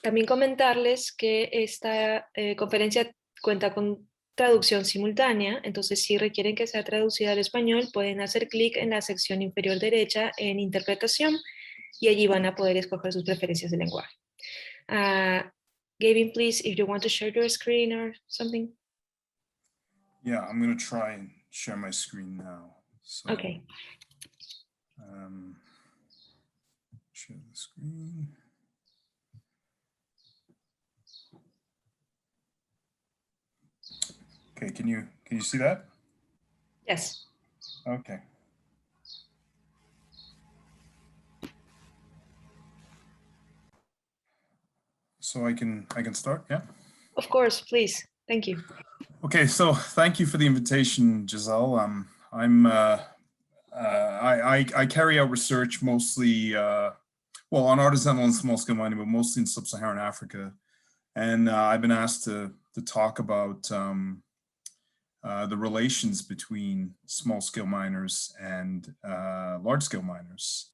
También comentarles que esta conferencia cuenta con traducción simultánea, entonces si requieren que sea traducida al español, pueden hacer clic en la sección inferior derecha en interpretación y allí van a poder escoger sus preferencias de lenguaje. Gavin, please, if you want to share your screen or something. Yeah, I'm going to try and share my screen now. So, Okay. Share the screen. Okay, can you see that? Yes. Okay. So I can start, yeah? Of course, please. Thank you. Okay, so thank you for the invitation, Giselle. I carry out research mostly, well, on artisanal and small-scale mining, but mostly in sub-Saharan Africa. And I've been asked to talk about the relations between small-scale miners and large-scale miners.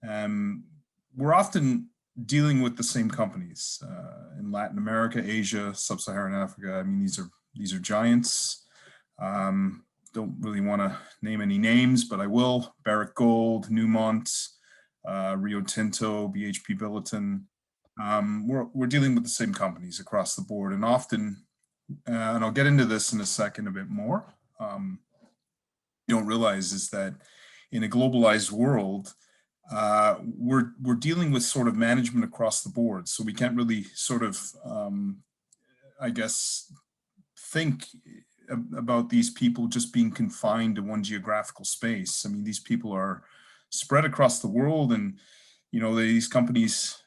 We're often dealing with the same companies in Latin America, Asia, sub-Saharan Africa. I mean, these are giants. Don't really want to name any names, but I will. Barrick Gold, Newmont, Rio Tinto, BHP Billiton. We're dealing with the same companies across the board, and often, and I'll get into this in a second a bit more, you don't realize is that in a globalized world, we're dealing with sort of management across the board. So we can't really sort of, I guess, think about these people just being confined to one geographical space. I mean, these people are spread across the world, and these companies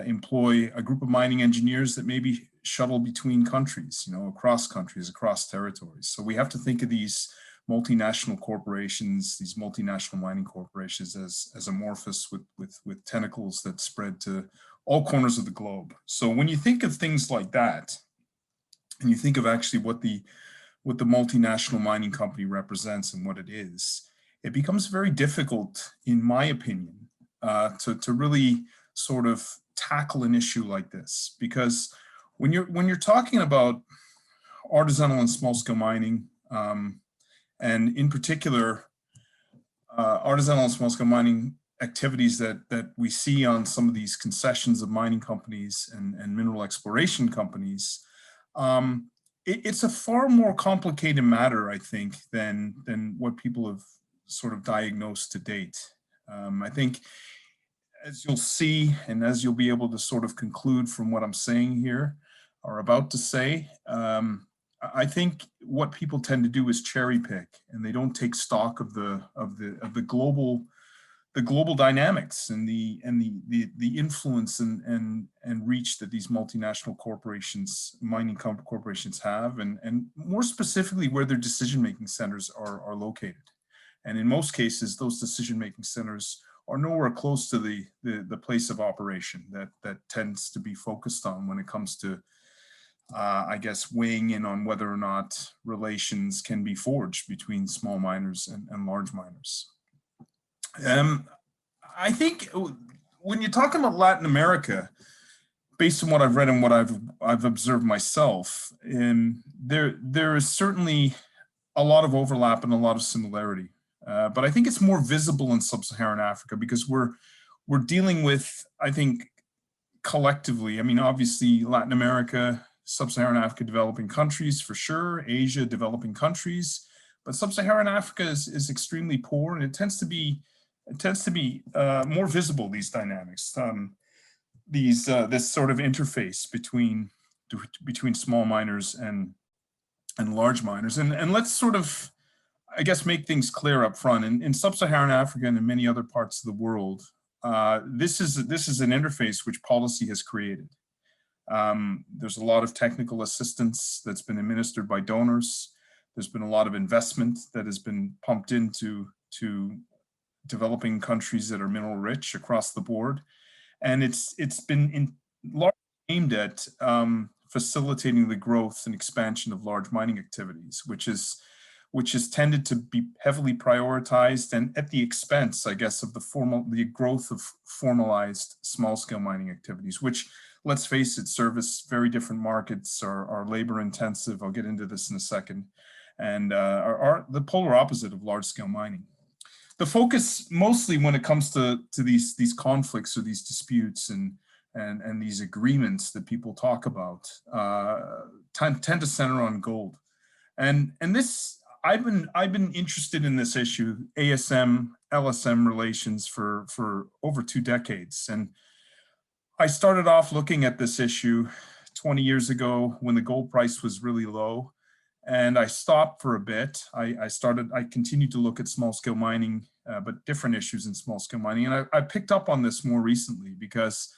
employ a group of mining engineers that maybe shuttle between countries, across countries, across territories. So we have to think of these multinational corporations, these multinational mining corporations as amorphous with tentacles that spread to all corners of the globe. So when you think of things like that, and you think of actually what the multinational mining company represents and what it is, it becomes very difficult, in my opinion, to really sort of tackle an issue like this. Because when you're talking about artisanal and small-scale mining, and in particular, artisanal and small-scale mining activities that we see on some of these concessions of mining companies and mineral exploration companies, it's a far more complicated matter, I think, than what people have sort of diagnosed to date. I think, as you'll see, and as you'll be able to sort of conclude from what I'm saying here, or about to say, I think what people tend to do is cherry pick, and they don't take stock of the global dynamics and the influence and reach that these multinational corporations, mining corporations have, and more specifically where their decision-making centers are located. And in most cases, those decision-making centers are nowhere close to the place of operation that tends to be focused on when it comes to I guess, weighing in on whether or not relations can be forged between small miners and large miners. I think when you're talking about Latin America, based on what I've read and what I've observed myself, there is certainly a lot of overlap and a lot of similarity. But I think it's more visible in sub-Saharan Africa because we're dealing with, I think, collectively, I mean, obviously Latin America, Sub-Saharan Africa, developing countries for sure, Asia, developing countries, but Sub-Saharan Africa is extremely poor, and it tends to be more visible, these dynamics, this sort of interface between small miners and large miners, and let's sort of, I guess, make things clear up front. In Sub-Saharan Africa and in many other parts of the world, this is an interface which policy has created. There's a lot of technical assistance that's been administered by donors. There's been a lot of investment that has been pumped into developing countries that are mineral rich across the board. And it's been largely aimed at facilitating the growth and expansion of large mining activities, which has tended to be heavily prioritized and at the expense, I guess, of the growth of formalized small-scale mining activities, which, let's face it, service very different markets, are labor intensive. I'll get into this in a second, and are the polar opposite of large-scale mining. The focus, mostly when it comes to these conflicts or these disputes and these agreements that people talk about, tend to center on gold, and this. I've been interested in this issue, ASM, LSM relations, for over 2 decades. And I started off looking at this issue 20 years ago when the gold price was really low. And I stopped for a bit. I continued to look at small scale mining, but different issues in small scale mining. And I picked up on this more recently because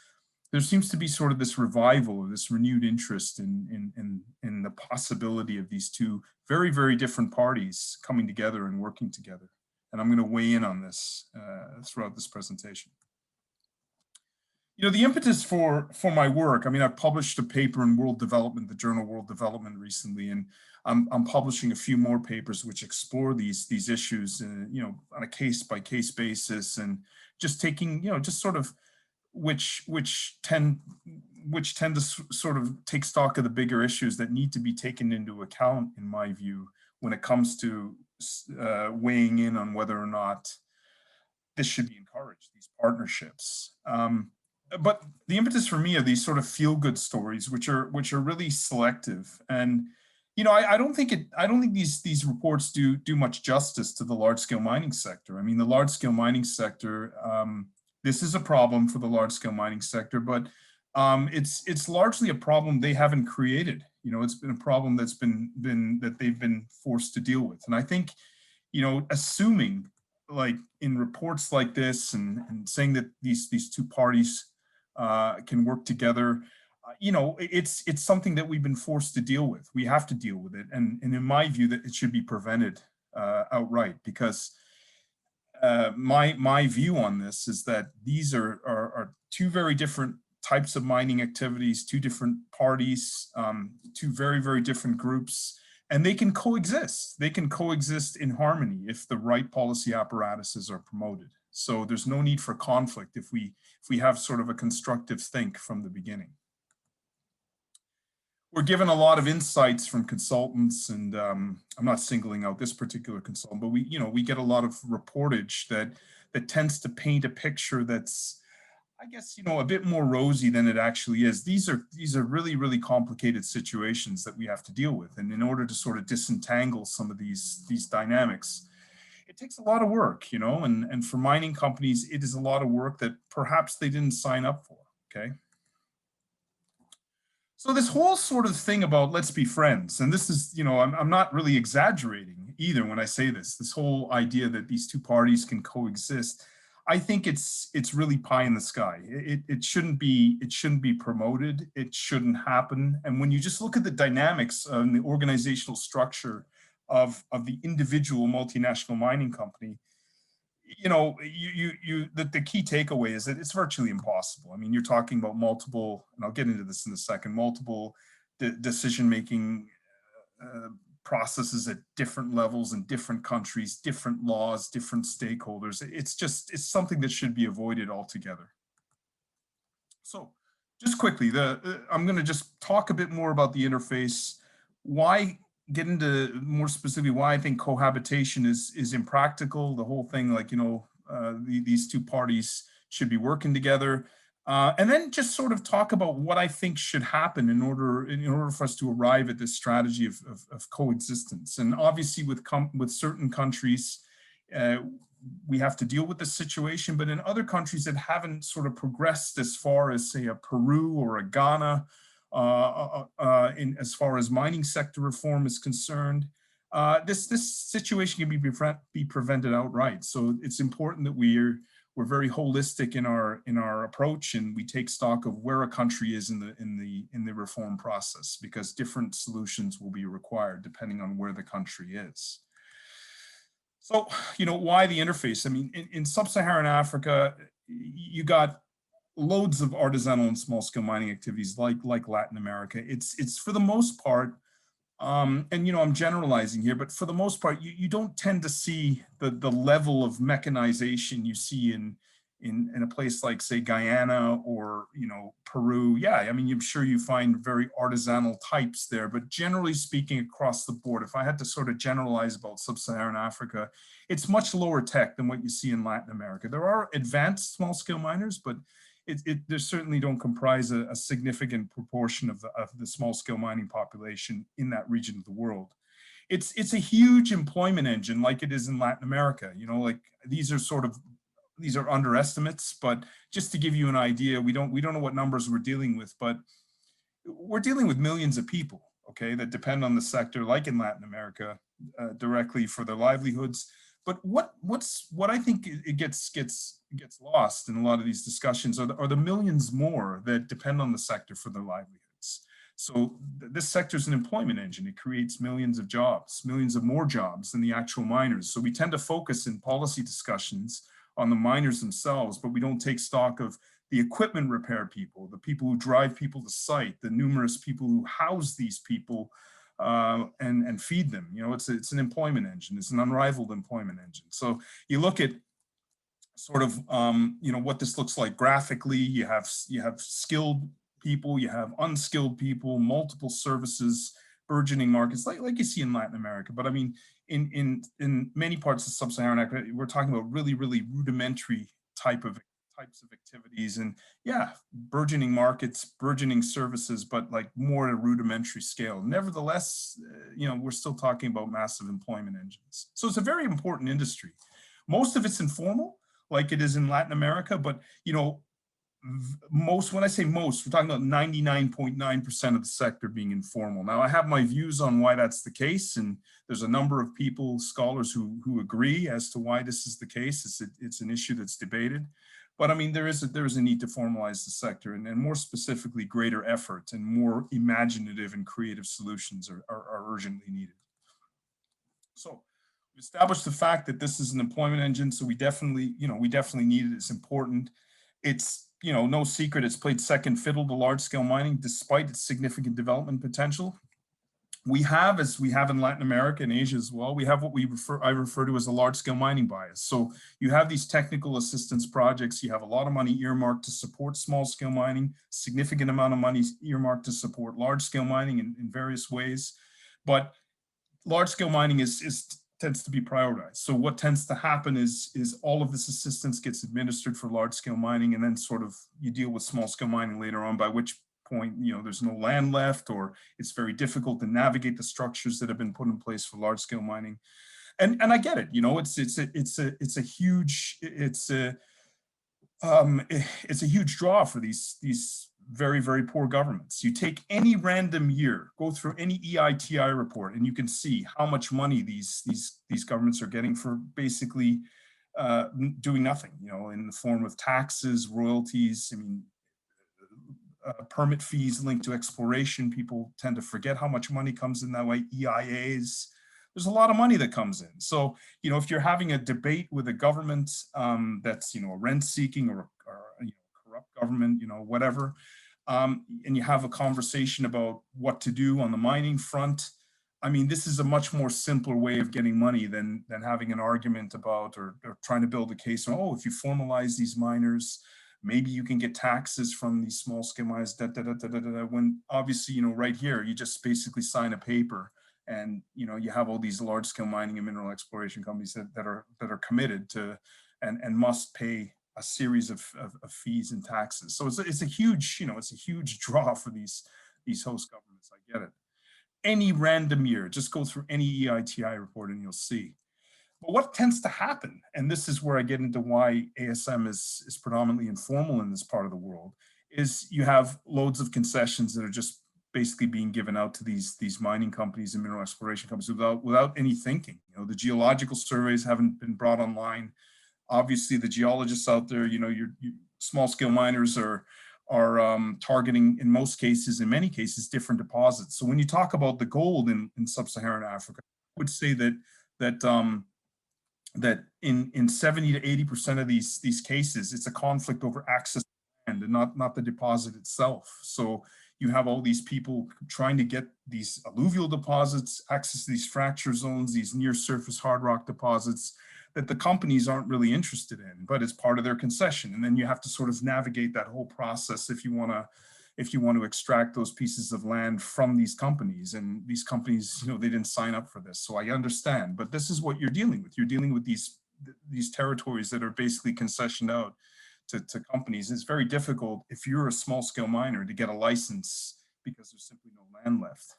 there seems to be sort of this revival or this renewed interest in the possibility of these two very, very different parties coming together and working together. And I'm going to weigh in on this throughout this presentation. You know, the impetus for my work, I mean, I've published a paper in World Development, the journal World Development recently, and I'm publishing a few more papers which explore these issues, you know, on a case-by-case basis, and just taking, you know, just sort of which tend to sort of take stock of the bigger issues that need to be taken into account, in my view, when it comes to weighing in on whether or not this should be encouraged, these partnerships. But the impetus for me are these sort of feel-good stories, which are really selective. And you know, I don't think these reports do much justice to the large-scale mining sector. I mean, the large-scale mining sector. This is a problem for the large-scale mining sector, but it's largely a problem they haven't created. You know, it's been a problem that's been that they've been forced to deal with. And I think, you know, assuming, like in reports like this and saying that these two parties can work together, you know, it's something that we've been forced to deal with. We have to deal with it, and in my view, that it should be prevented outright, because my view on this is that these are two very different types of mining activities, two different parties, two very, very different groups, and they can coexist. They can coexist in harmony if the right policy apparatuses are promoted. So there's no need for conflict if we have sort of a constructive think from the beginning. We're given a lot of insights from consultants, and I'm not singling out this particular consultant, but we get a lot of reportage that tends to paint a picture that's, I guess, you know, a bit more rosy than it actually is. These are really, really complicated situations that we have to deal with, and in order to sort of disentangle some of these dynamics, it takes a lot of work, you know, and for mining companies, it is a lot of work that perhaps they didn't sign up for. Okay. So this whole sort of thing about let's be friends, and this is, you know, I'm not really exaggerating either when I say this whole idea that these two parties can coexist, I think it's really pie in the sky. It shouldn't be promoted. It shouldn't happen. And when you just look at the dynamics and the organizational structure of the individual multinational mining company, you know, the key takeaway is that it's virtually impossible. I mean, you're talking about multiple, and I'll get into this in a second, multiple decision-making processes at different levels in different countries, different laws, different stakeholders. It's something that should be avoided altogether. So just quickly, I'm going to just talk a bit more about the interface, get into more specifically why I think cohabitation is impractical, the whole thing, like, you know, these two parties should be working together. And then just sort of talk about what I think should happen in order for us to arrive at this strategy of coexistence. And obviously with certain countries, we have to deal with this situation, but in other countries that haven't sort of progressed as far as, say, a Peru or a Ghana, as far as mining sector reform is concerned, this situation can be prevented outright. So it's important that we're very holistic in our approach, and we take stock of where a country is in the reform process, because different solutions will be required depending on where the country is. So, why the interface? I mean, in sub-Saharan Africa, you got loads of artisanal and small-scale mining activities like Latin America. It's for the most part, and I'm generalizing here, but for the most part, you don't tend to see the level of mechanization you see in a place like, say, Guyana or Peru. Yeah, I mean, I'm sure you find very artisanal types there, but generally speaking, across the board, if I had to sort of generalize about sub-Saharan Africa, it's much lower tech than what you see in Latin America. There are advanced small-scale miners, but they certainly don't comprise a significant proportion of the small-scale mining population in that region of the world. It's a huge employment engine, like it is in Latin America. Like these are underestimates, but just to give you an idea, we don't know what numbers we're dealing with, but we're dealing with millions of people, okay, that depend on the sector, like in Latin America, directly for their livelihoods. But what I think it gets lost in a lot of these discussions are the millions more that depend on the sector for their livelihoods. So this sector is an employment engine. It creates millions of jobs, millions of more jobs than the actual miners. So we tend to focus in policy discussions on the miners themselves, but we don't take stock of the equipment repair people, the people who drive people to site, the numerous people who house these people and feed them. It's an employment engine. It's an unrivaled employment engine. So you look at sort of what this looks like graphically. You have skilled people, you have unskilled people, multiple services, burgeoning markets like you see in Latin America. But I mean, in many parts of sub-Saharan Africa, we're talking about really rudimentary types of activities, and yeah, burgeoning markets, burgeoning services, but like more at a rudimentary scale. Nevertheless, we're still talking about massive employment engines. So it's a very important industry. Most of it's informal, like it is in Latin America, but when I say most, we're talking about 99.9% of the sector being informal. Now, I have my views on why that's the case, and there's a number of people, scholars, who agree as to why this is the case. It's an issue that's debated. But I mean, there is a need to formalize the sector, and more specifically, greater effort and more imaginative and creative solutions are urgently needed. So we established the fact that this is an employment engine, so we definitely need it. It's important. It's no secret, it's played second fiddle to large-scale mining despite its significant development potential. We have, as we have in Latin America and Asia as well, we have what I refer to as a large-scale mining bias. So you have these technical assistance projects, you have a lot of money earmarked to support small-scale mining, significant amount of money earmarked to support large-scale mining in various ways. But large-scale mining tends to be prioritized. So what tends to happen is all of this assistance gets administered for large-scale mining, and then sort of you deal with small-scale mining later on, by which point there's no land left, or it's very difficult to navigate the structures that have been put in place for large-scale mining. And I get it. It's a huge draw for these very poor governments. You take any random year, go through any EITI report, and you can see how much money these governments are getting for basically doing nothing, in the form of taxes, royalties. I mean, permit fees linked to exploration. People tend to forget how much money comes in that way. EIAs. There's a lot of money that comes in. So, if you're having a debate with a government that's, rent-seeking or corrupt government, whatever, and you have a conversation about what to do on the mining front, I mean, this is a much more simpler way of getting money than having an argument about or trying to build a case on, if you formalize these miners, maybe you can get taxes from these small-scale miners, when obviously, right here, you just basically sign a paper, and you have all these large-scale mining and mineral exploration companies that are committed to and must pay a series of fees and taxes. So it's a huge draw for these host governments. I get it. Any random year, just go through any EITI report and you'll see. But what tends to happen, and this is where I get into why ASM is predominantly informal in this part of the world, is you have loads of concessions that are just basically being given out to these mining companies and mineral exploration companies without any thinking. The geological surveys haven't been brought online. Obviously, the geologists out there, you know, your small scale miners are targeting, in most cases, in many cases, different deposits. So when you talk about the gold in sub-Saharan Africa, I would say that in 70 to 80% of these cases, it's a conflict over access to land and not the deposit itself. So you have all these people trying to get these alluvial deposits, access to these fracture zones, these near surface hard rock deposits that the companies aren't really interested in, but it's part of their concession. And then you have to sort of navigate that whole process if you want to extract those pieces of land from these companies. And these companies, you know, they didn't sign up for this. So I understand, but this is what you're dealing with. You're dealing with these territories that are basically concessioned out to companies. It's very difficult if you're a small scale miner to get a license because there's simply no land left.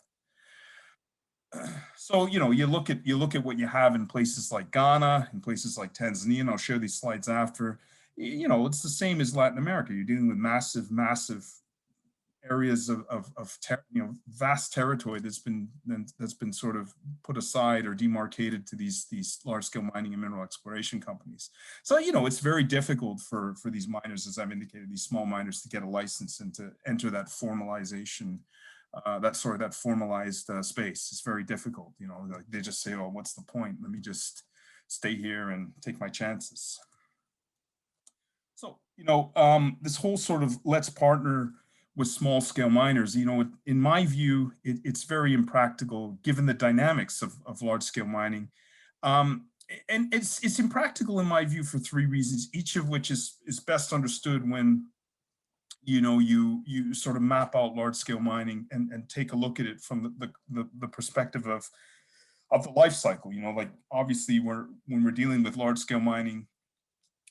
So, you know, you look at what you have in places like Ghana, in places like Tanzania, and I'll share these slides after. You know, it's the same as Latin America. You're dealing with massive areas of you know, vast territory that's been sort of put aside or demarcated to these large scale mining and mineral exploration companies. So, you know, it's very difficult for these miners, as I've indicated, these small miners, to get a license and to enter that formalization. That formalized space. It's very difficult. You know, like they just say, oh, what's the point? Let me just stay here and take my chances. So, you know, this whole sort of let's partner with small scale miners, you know, in my view, it's very impractical given the dynamics of large scale mining. And it's impractical in my view for three reasons, each of which is best understood when you know, you sort of map out large scale mining and take a look at it from the perspective of the life cycle. You know, like obviously when we're dealing with large scale mining,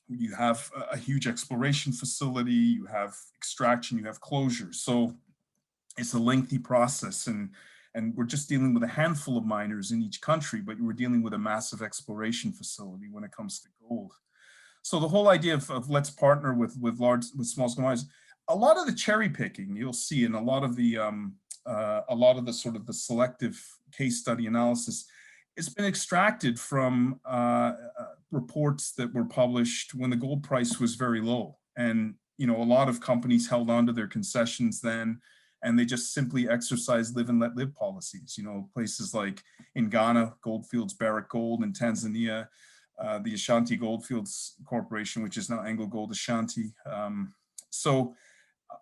you have a huge exploration facility, you have extraction, you have closure. So it's a lengthy process, and we're just dealing with a handful of miners in each country, but we're dealing with a massive exploration facility when it comes to gold. So the whole idea of let's partner with small scale miners, a lot of the cherry picking you'll see in a lot of the sort of the selective case study analysis, it's been extracted from reports that were published when the gold price was very low. And, you know, a lot of companies held on to their concessions then, and they just simply exercised live and let live policies. You know, places like in Ghana, Goldfields Barrick Gold, in Tanzania, the Ashanti Goldfields Corporation, which is now Anglo Gold Ashanti. So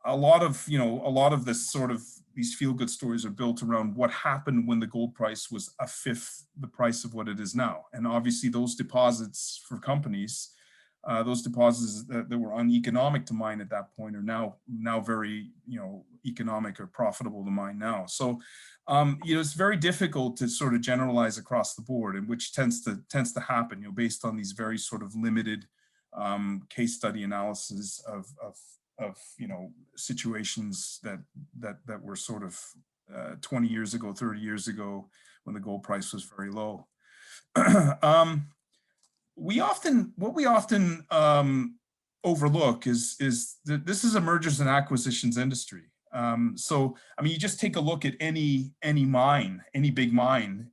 a lot of this sort of these feel-good stories are built around what happened when the gold price was a fifth the price of what it is now. And obviously those deposits for companies, those deposits that were uneconomic to mine at that point are now very, you know, economic or profitable to mine now. So, you know, it's very difficult to sort of generalize across the board, and which tends to happen, you know, based on these very sort of limited case study analysis of you know, situations that were sort of 20 years ago, 30 years ago, when the gold price was very low. What we often overlook is that this is a mergers and acquisitions industry. So, I mean, you just take a look at any mine, any big mine,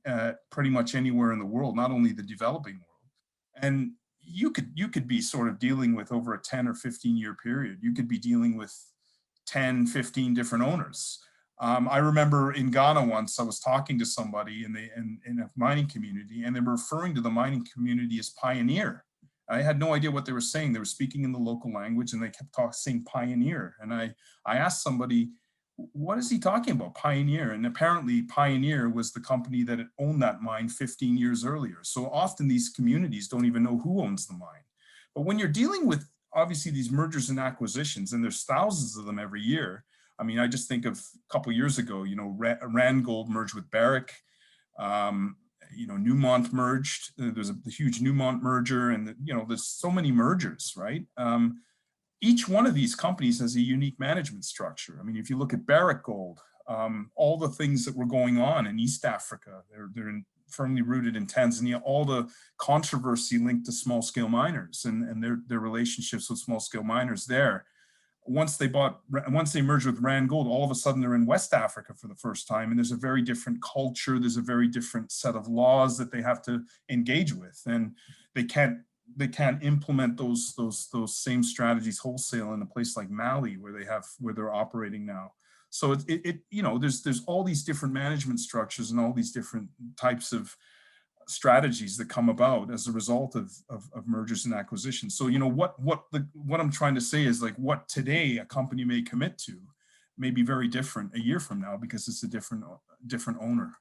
pretty much anywhere in the world, not only the developing world. And you could be sort of dealing with over a 10 or 15 year period. You could be dealing with 10, 15 different owners. I remember in Ghana once I was talking to somebody in a mining community, and they were referring to the mining community as pioneer. I had no idea what they were saying. They were speaking in the local language, and they kept saying pioneer. And I asked somebody, what is he talking about, Pioneer? And apparently Pioneer was the company that had owned that mine 15 years earlier. So often these communities don't even know who owns the mine. But when you're dealing with obviously these mergers and acquisitions, and there's thousands of them every year. I mean, I just think of a couple of years ago, you know, Randgold merged with Barrick. You know, Newmont merged. There's the huge Newmont merger, and you know, there's so many mergers, right? Each one of these companies has a unique management structure. I mean, if you look at Barrick Gold, all the things that were going on in East Africa, they're firmly rooted in Tanzania, all the controversy linked to small scale miners and their relationships with small scale miners there. Once they merged with Randgold, all of a sudden they're in West Africa for the first time, and there's a very different culture, there's a very different set of laws that they have to engage with, and they can't they can't implement those same strategies wholesale in a place like Mali, where they're operating now. So you know, there's all these different management structures and all these different types of strategies that come about as a result of mergers and acquisitions. So, you know, what I'm trying to say is, like, what today a company may commit to may be very different a year from now because it's a different owner.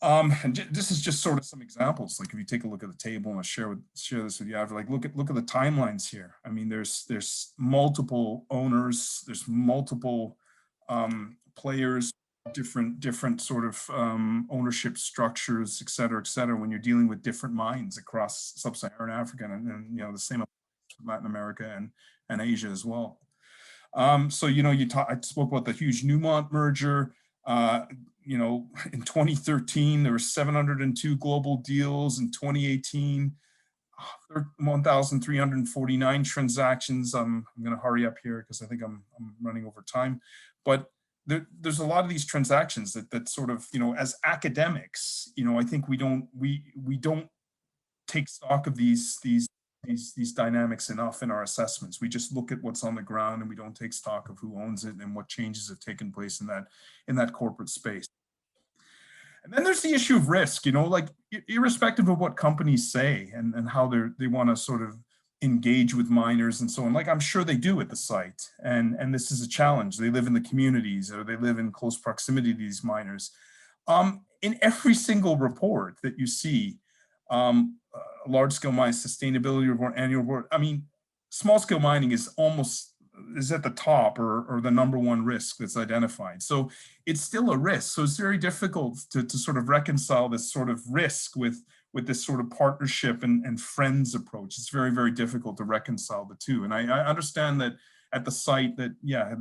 And this is just sort of some examples. Like, if you take a look at the table, and I'll share this with you after, like, look at the timelines here. I mean, there's multiple owners, there's multiple players, different sort of ownership structures, et cetera, when you're dealing with different mines across sub-Saharan Africa, and you know, the same applies to Latin America and Asia as well. So, you know, I spoke about the huge Newmont merger. You know, in 2013, there were 702 global deals. In 2018, 1,349 transactions. I'm going to hurry up here because I think I'm running over time. But there's a lot of these transactions that sort of, you know, as academics, you know, I think we don't take stock of these dynamics enough in our assessments. We just look at what's on the ground, and we don't take stock of who owns it and what changes have taken place in that corporate space. And then there's the issue of risk, you know, like, irrespective of what companies say and how they want to sort of engage with miners and so on, like, I'm sure they do at the site. And this is a challenge. They live in the communities, or they live in close proximity to these miners. In every single report that you see, large-scale mine sustainability report, annual report, I mean, small-scale mining is at the top, or the #1 risk that's identified. So it's still a risk. So it's very difficult to sort of reconcile this sort of risk with this sort of partnership and friends approach. It's very, very difficult to reconcile the two. And I understand that at the site that, yeah,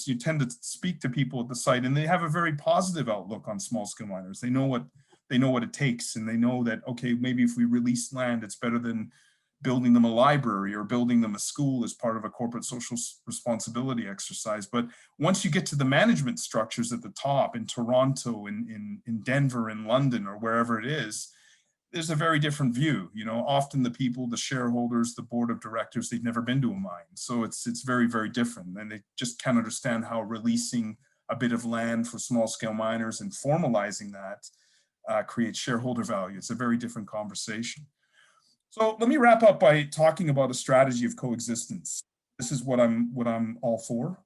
you tend to speak to people at the site, and they have a very positive outlook on small-scale miners. They know what it takes, and they know that, okay, maybe if we release land, it's better than building them a library or building them a school as part of a corporate social responsibility exercise. But once you get to the management structures at the top in Toronto, in Denver, in London, or wherever it is, there's a very different view. You know, often the people, the shareholders, the board of directors, they've never been to a mine. So it's very, very different. And they just can't understand how releasing a bit of land for small scale miners and formalizing that creates shareholder value. It's a very different conversation. So let me wrap up by talking about a strategy of coexistence. This is what I'm all for.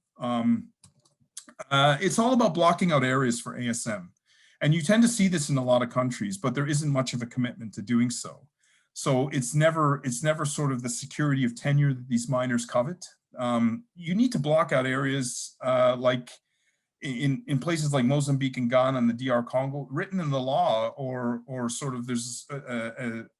It's all about blocking out areas for ASM. And you tend to see this in a lot of countries, but there isn't much of a commitment to doing so. So it's never sort of the security of tenure that these miners covet. You need to block out areas like in places like Mozambique and Ghana and the DR Congo, written in the law, or sort of there's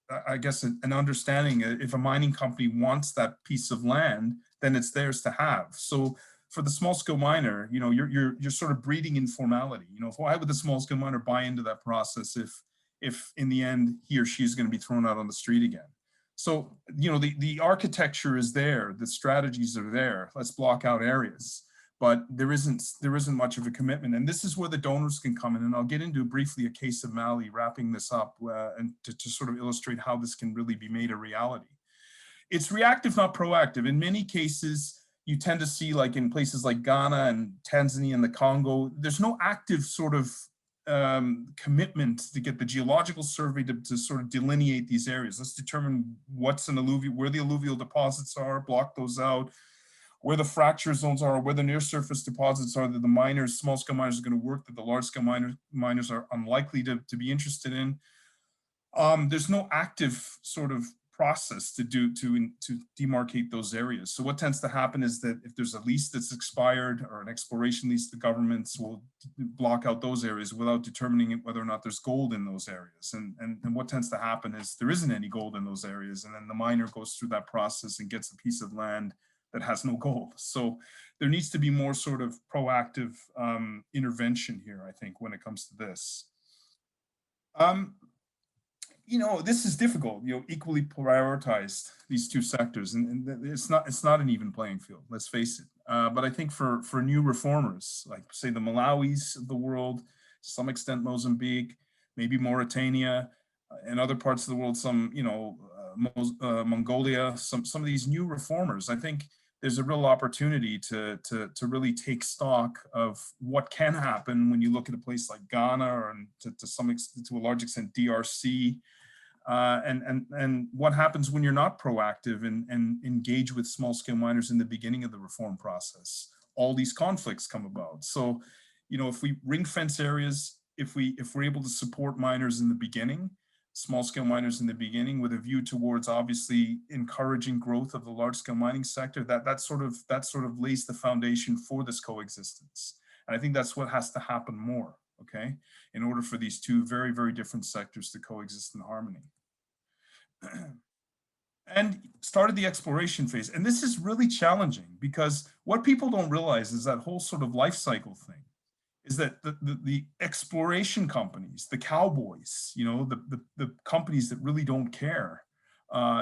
I guess an understanding. If a mining company wants that piece of land, then it's theirs to have. So for the small scale miner, you know, you're sort of breeding informality. You know, why would the small scale miner buy into that process if in the end he or she is going to be thrown out on the street again? So, you know, the architecture is there, the strategies are there. Let's block out areas, but there isn't much of a commitment. And this is where the donors can come in. And I'll get into briefly a case of Mali, wrapping this up, and to sort of illustrate how this can really be made a reality. It's reactive, not proactive. In many cases, you tend to see, like in places like Ghana and Tanzania and the Congo, there's no active sort of commitment to get the geological survey to sort of delineate these areas. Let's determine what's an alluvial, where the alluvial deposits are, block those out, where the fracture zones are, where the near surface deposits are that the miners, small scale miners are going to work, that the large scale miners are unlikely to be interested in. There's no active sort of process to demarcate those areas. So what tends to happen is that if there's a lease that's expired or an exploration lease, the governments will block out those areas without determining whether or not there's gold in those areas. And what tends to happen is there isn't any gold in those areas, and then the miner goes through that process and gets a piece of land that has no gold. So there needs to be more sort of proactive intervention here, I think, when it comes to this. You know, this is difficult, you know, equally prioritized these two sectors, and it's not an even playing field, let's face it. But I think for new reformers, like say the Malawis of the world, to some extent Mozambique, maybe Mauritania, and other parts of the world, some, you know, Mongolia, some of these new reformers. I think there's a real opportunity to really take stock of what can happen when you look at a place like Ghana, or to a large extent DRC, and what happens when you're not proactive and engage with small-scale miners in the beginning of the reform process. All these conflicts come about. So, you know, if we ring fence areas, if we're able to support miners in the beginning, small-scale miners in the beginning, with a view towards obviously encouraging growth of the large-scale mining sector, that sort of lays the foundation for this coexistence. And I think that's what has to happen more, okay, in order for these two very, very different sectors to coexist in harmony. And started the exploration phase. And this is really challenging, because what people don't realize is that whole sort of life cycle thing is that the exploration companies, the cowboys, you know, the companies that really don't care,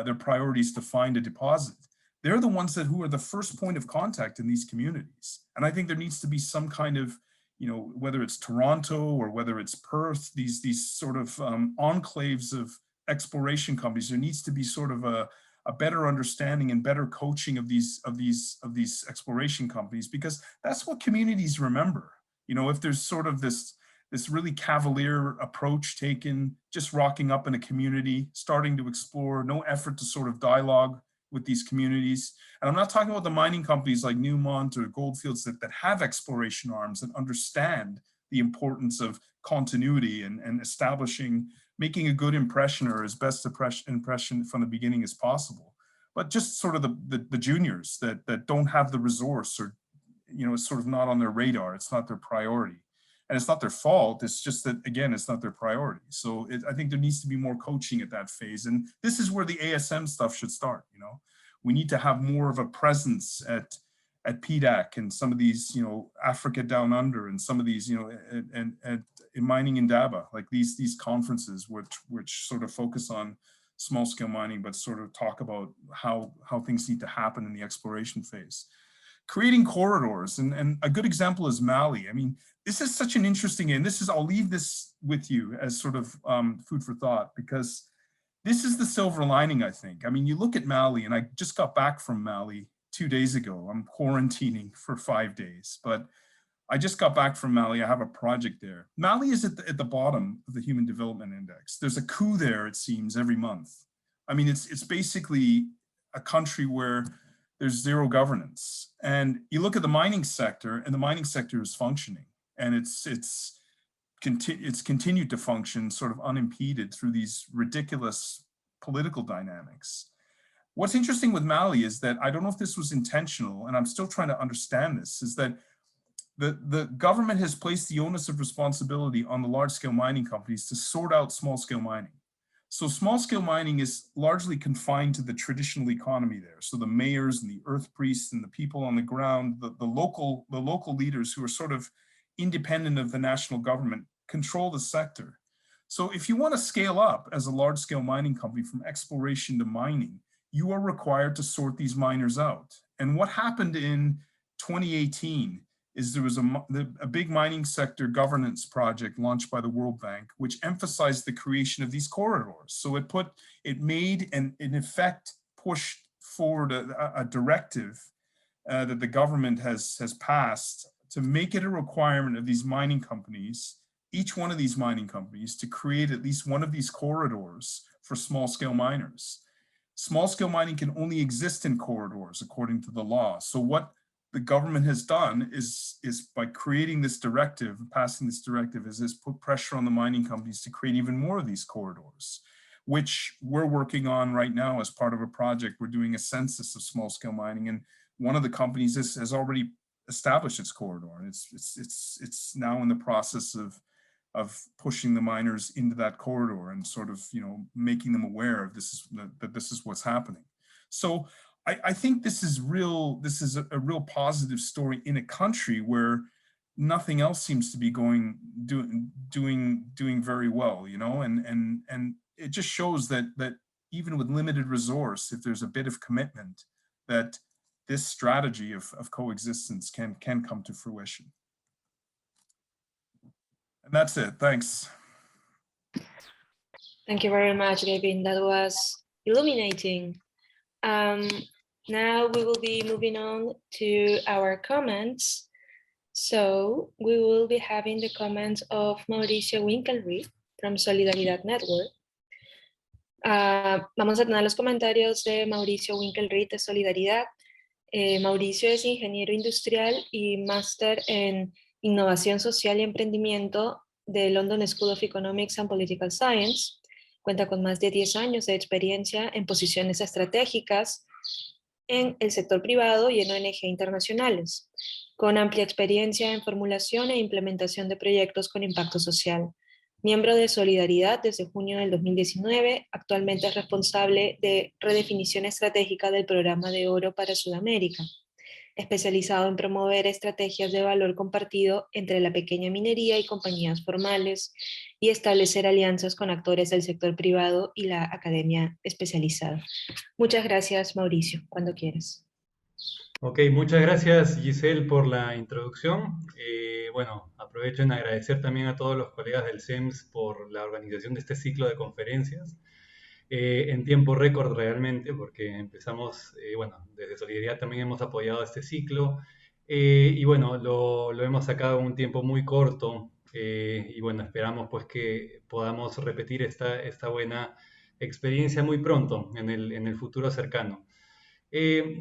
their priorities to find a deposit, they're the ones who are the first point of contact in these communities. And I think there needs to be some kind of, you know, whether it's Toronto or whether it's Perth, these sort of enclaves of exploration companies, there needs to be sort of a better understanding and better coaching of these exploration companies, because that's what communities remember. You know, if there's sort of this really cavalier approach taken, just rocking up in a community, starting to explore, no effort to sort of dialogue with these communities. And I'm not talking about the mining companies like Newmont or Goldfields that have exploration arms and understand the importance of continuity and establishing, making a good impression, or as best impression from the beginning as possible. But just sort of the juniors that don't have the resource, or, you know, it's sort of not on their radar. It's not their priority. And it's not their fault. It's just that, again, it's not their priority. So I think there needs to be more coaching at that phase. And this is where the ASM stuff should start, you know. We need to have more of a presence at PDAC and some of these, you know, Africa Down Under, and some of these, you know, and in Mining Indaba, like these conferences which sort of focus on small scale mining, but sort of talk about how things need to happen in the exploration phase. Creating corridors, and a good example is Mali. I mean, this is such an interesting, and I'll leave this with you as sort of food for thought, because this is the silver lining, I think. I mean, you look at Mali, and I just got back from Mali 2 days ago. I'm quarantining for 5 days, but I just got back from Mali. I have a project there. Mali is at the bottom of the Human Development Index. There's a coup there, it seems, every month. I mean, it's basically a country where there's zero governance. And you look at the mining sector, and the mining sector is functioning, and it's continued to function sort of unimpeded through these ridiculous political dynamics. What's interesting with Mali is that, I don't know if this was intentional, and I'm still trying to understand this, is that the government has placed the onus of responsibility on the large-scale mining companies to sort out small-scale mining. So small-scale mining is largely confined to the traditional economy there. So the mayors and the earth priests and the people on the ground, the local leaders who are sort of independent of the national government, control the sector. So if you want to scale up as a large-scale mining company from exploration to mining, you are required to sort these miners out. And what happened in 2018 is there was a big mining sector governance project launched by the World Bank, which emphasized the creation of these corridors. So it made and in effect pushed forward a directive that the government has passed to make it a requirement of these mining companies, each one of these mining companies, to create at least one of these corridors for small scale miners. Small scale mining can only exist in corridors according to the law. So what the government has done is by creating this directive, passing this directive, is put pressure on the mining companies to create even more of these corridors, which we're working on right now as part of a project. We're doing a census of small scale mining, and one of the companies has already established its corridor, and it's now in the process of pushing the miners into that corridor and sort of, you know, making them aware of that this is what's happening. So I think this is a real positive story in a country where nothing else seems to be doing very well, you know, and it just shows that even with limited resource, if there's a bit of commitment, that this strategy of coexistence can come to fruition. And that's it. Thanks. Thank you very much, Gavin. That was illuminating. Um, Now we will be moving on to our comments. So we will be having the comments of Mauricio Winkelried from Solidaridad Network. Vamos a tener los comentarios de Mauricio Winkelried de Solidaridad. Mauricio es ingeniero industrial y máster en innovación social y emprendimiento de London School of Economics and Political Science. Cuenta con más de 10 años de experiencia en posiciones estratégicas en el sector privado y en ONG internacionales, con amplia experiencia en formulación e implementación de proyectos con impacto social. Miembro de Solidaridad desde junio del 2019, actualmente es responsable de redefinición estratégica del Programa de Oro para Sudamérica, especializado en promover estrategias de valor compartido entre la pequeña minería y compañías formales y establecer alianzas con actores del sector privado y la academia especializada. Muchas gracias, Mauricio, cuando quieras. Ok, muchas gracias Giselle por la introducción. Bueno, aprovecho en agradecer también a todos los colegas del CEMS por la organización de este ciclo de conferencias en tiempo récord realmente, porque empezamos, bueno, desde Solidaridad también hemos apoyado este ciclo y bueno, lo hemos sacado en un tiempo muy corto y bueno, esperamos pues que podamos repetir esta buena experiencia muy pronto en el futuro cercano.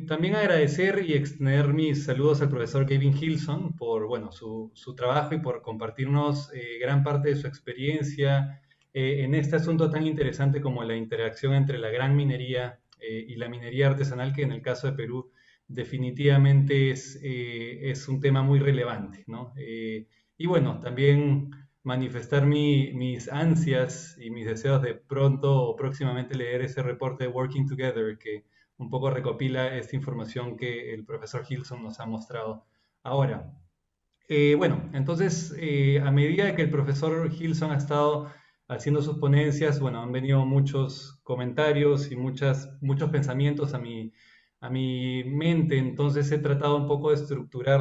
También agradecer y extender mis saludos al profesor Gavin Hilson por bueno, su trabajo y por compartirnos gran parte de su experiencia en este asunto tan interesante como la interacción entre la gran minería y la minería artesanal, que en el caso de Perú definitivamente es un tema muy relevante, ¿no? Y bueno, también manifestar mis ansias y mis deseos de pronto o próximamente leer ese reporte de Working Together que un poco recopila esta información que el profesor Hilson nos ha mostrado ahora. Bueno, entonces, a medida que el profesor Hilson ha estado haciendo sus ponencias, bueno, han venido muchos comentarios y muchos pensamientos a mi mente, entonces he tratado un poco de estructurar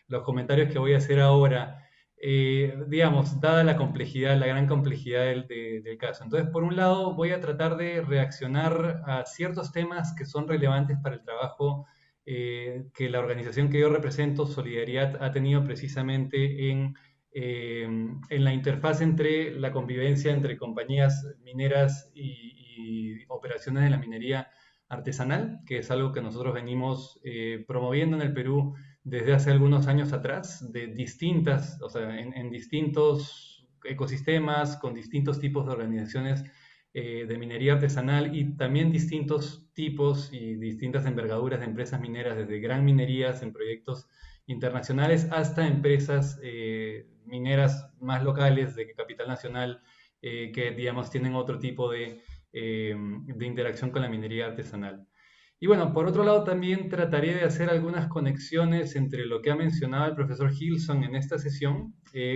los comentarios que voy a hacer ahora, digamos, dada la complejidad, la gran complejidad del caso. Entonces, por un lado, voy a tratar de reaccionar a ciertos temas que son relevantes para el trabajo que la organización que yo represento, Solidaridad, ha tenido precisamente en la interfaz entre la convivencia entre compañías mineras y operaciones de la minería artesanal, que es algo que nosotros venimos promoviendo en el Perú desde hace algunos años atrás, de distintas, o sea, en distintos ecosistemas, con distintos tipos de organizaciones de minería artesanal y también distintos tipos y distintas envergaduras de empresas mineras, desde gran minerías en proyectos internacionales hasta empresas mineras más locales de capital nacional que, digamos, tienen otro tipo de interacción con la minería artesanal. Y bueno, por otro lado, también trataré de hacer algunas conexiones entre lo que ha mencionado el profesor Hilson en esta sesión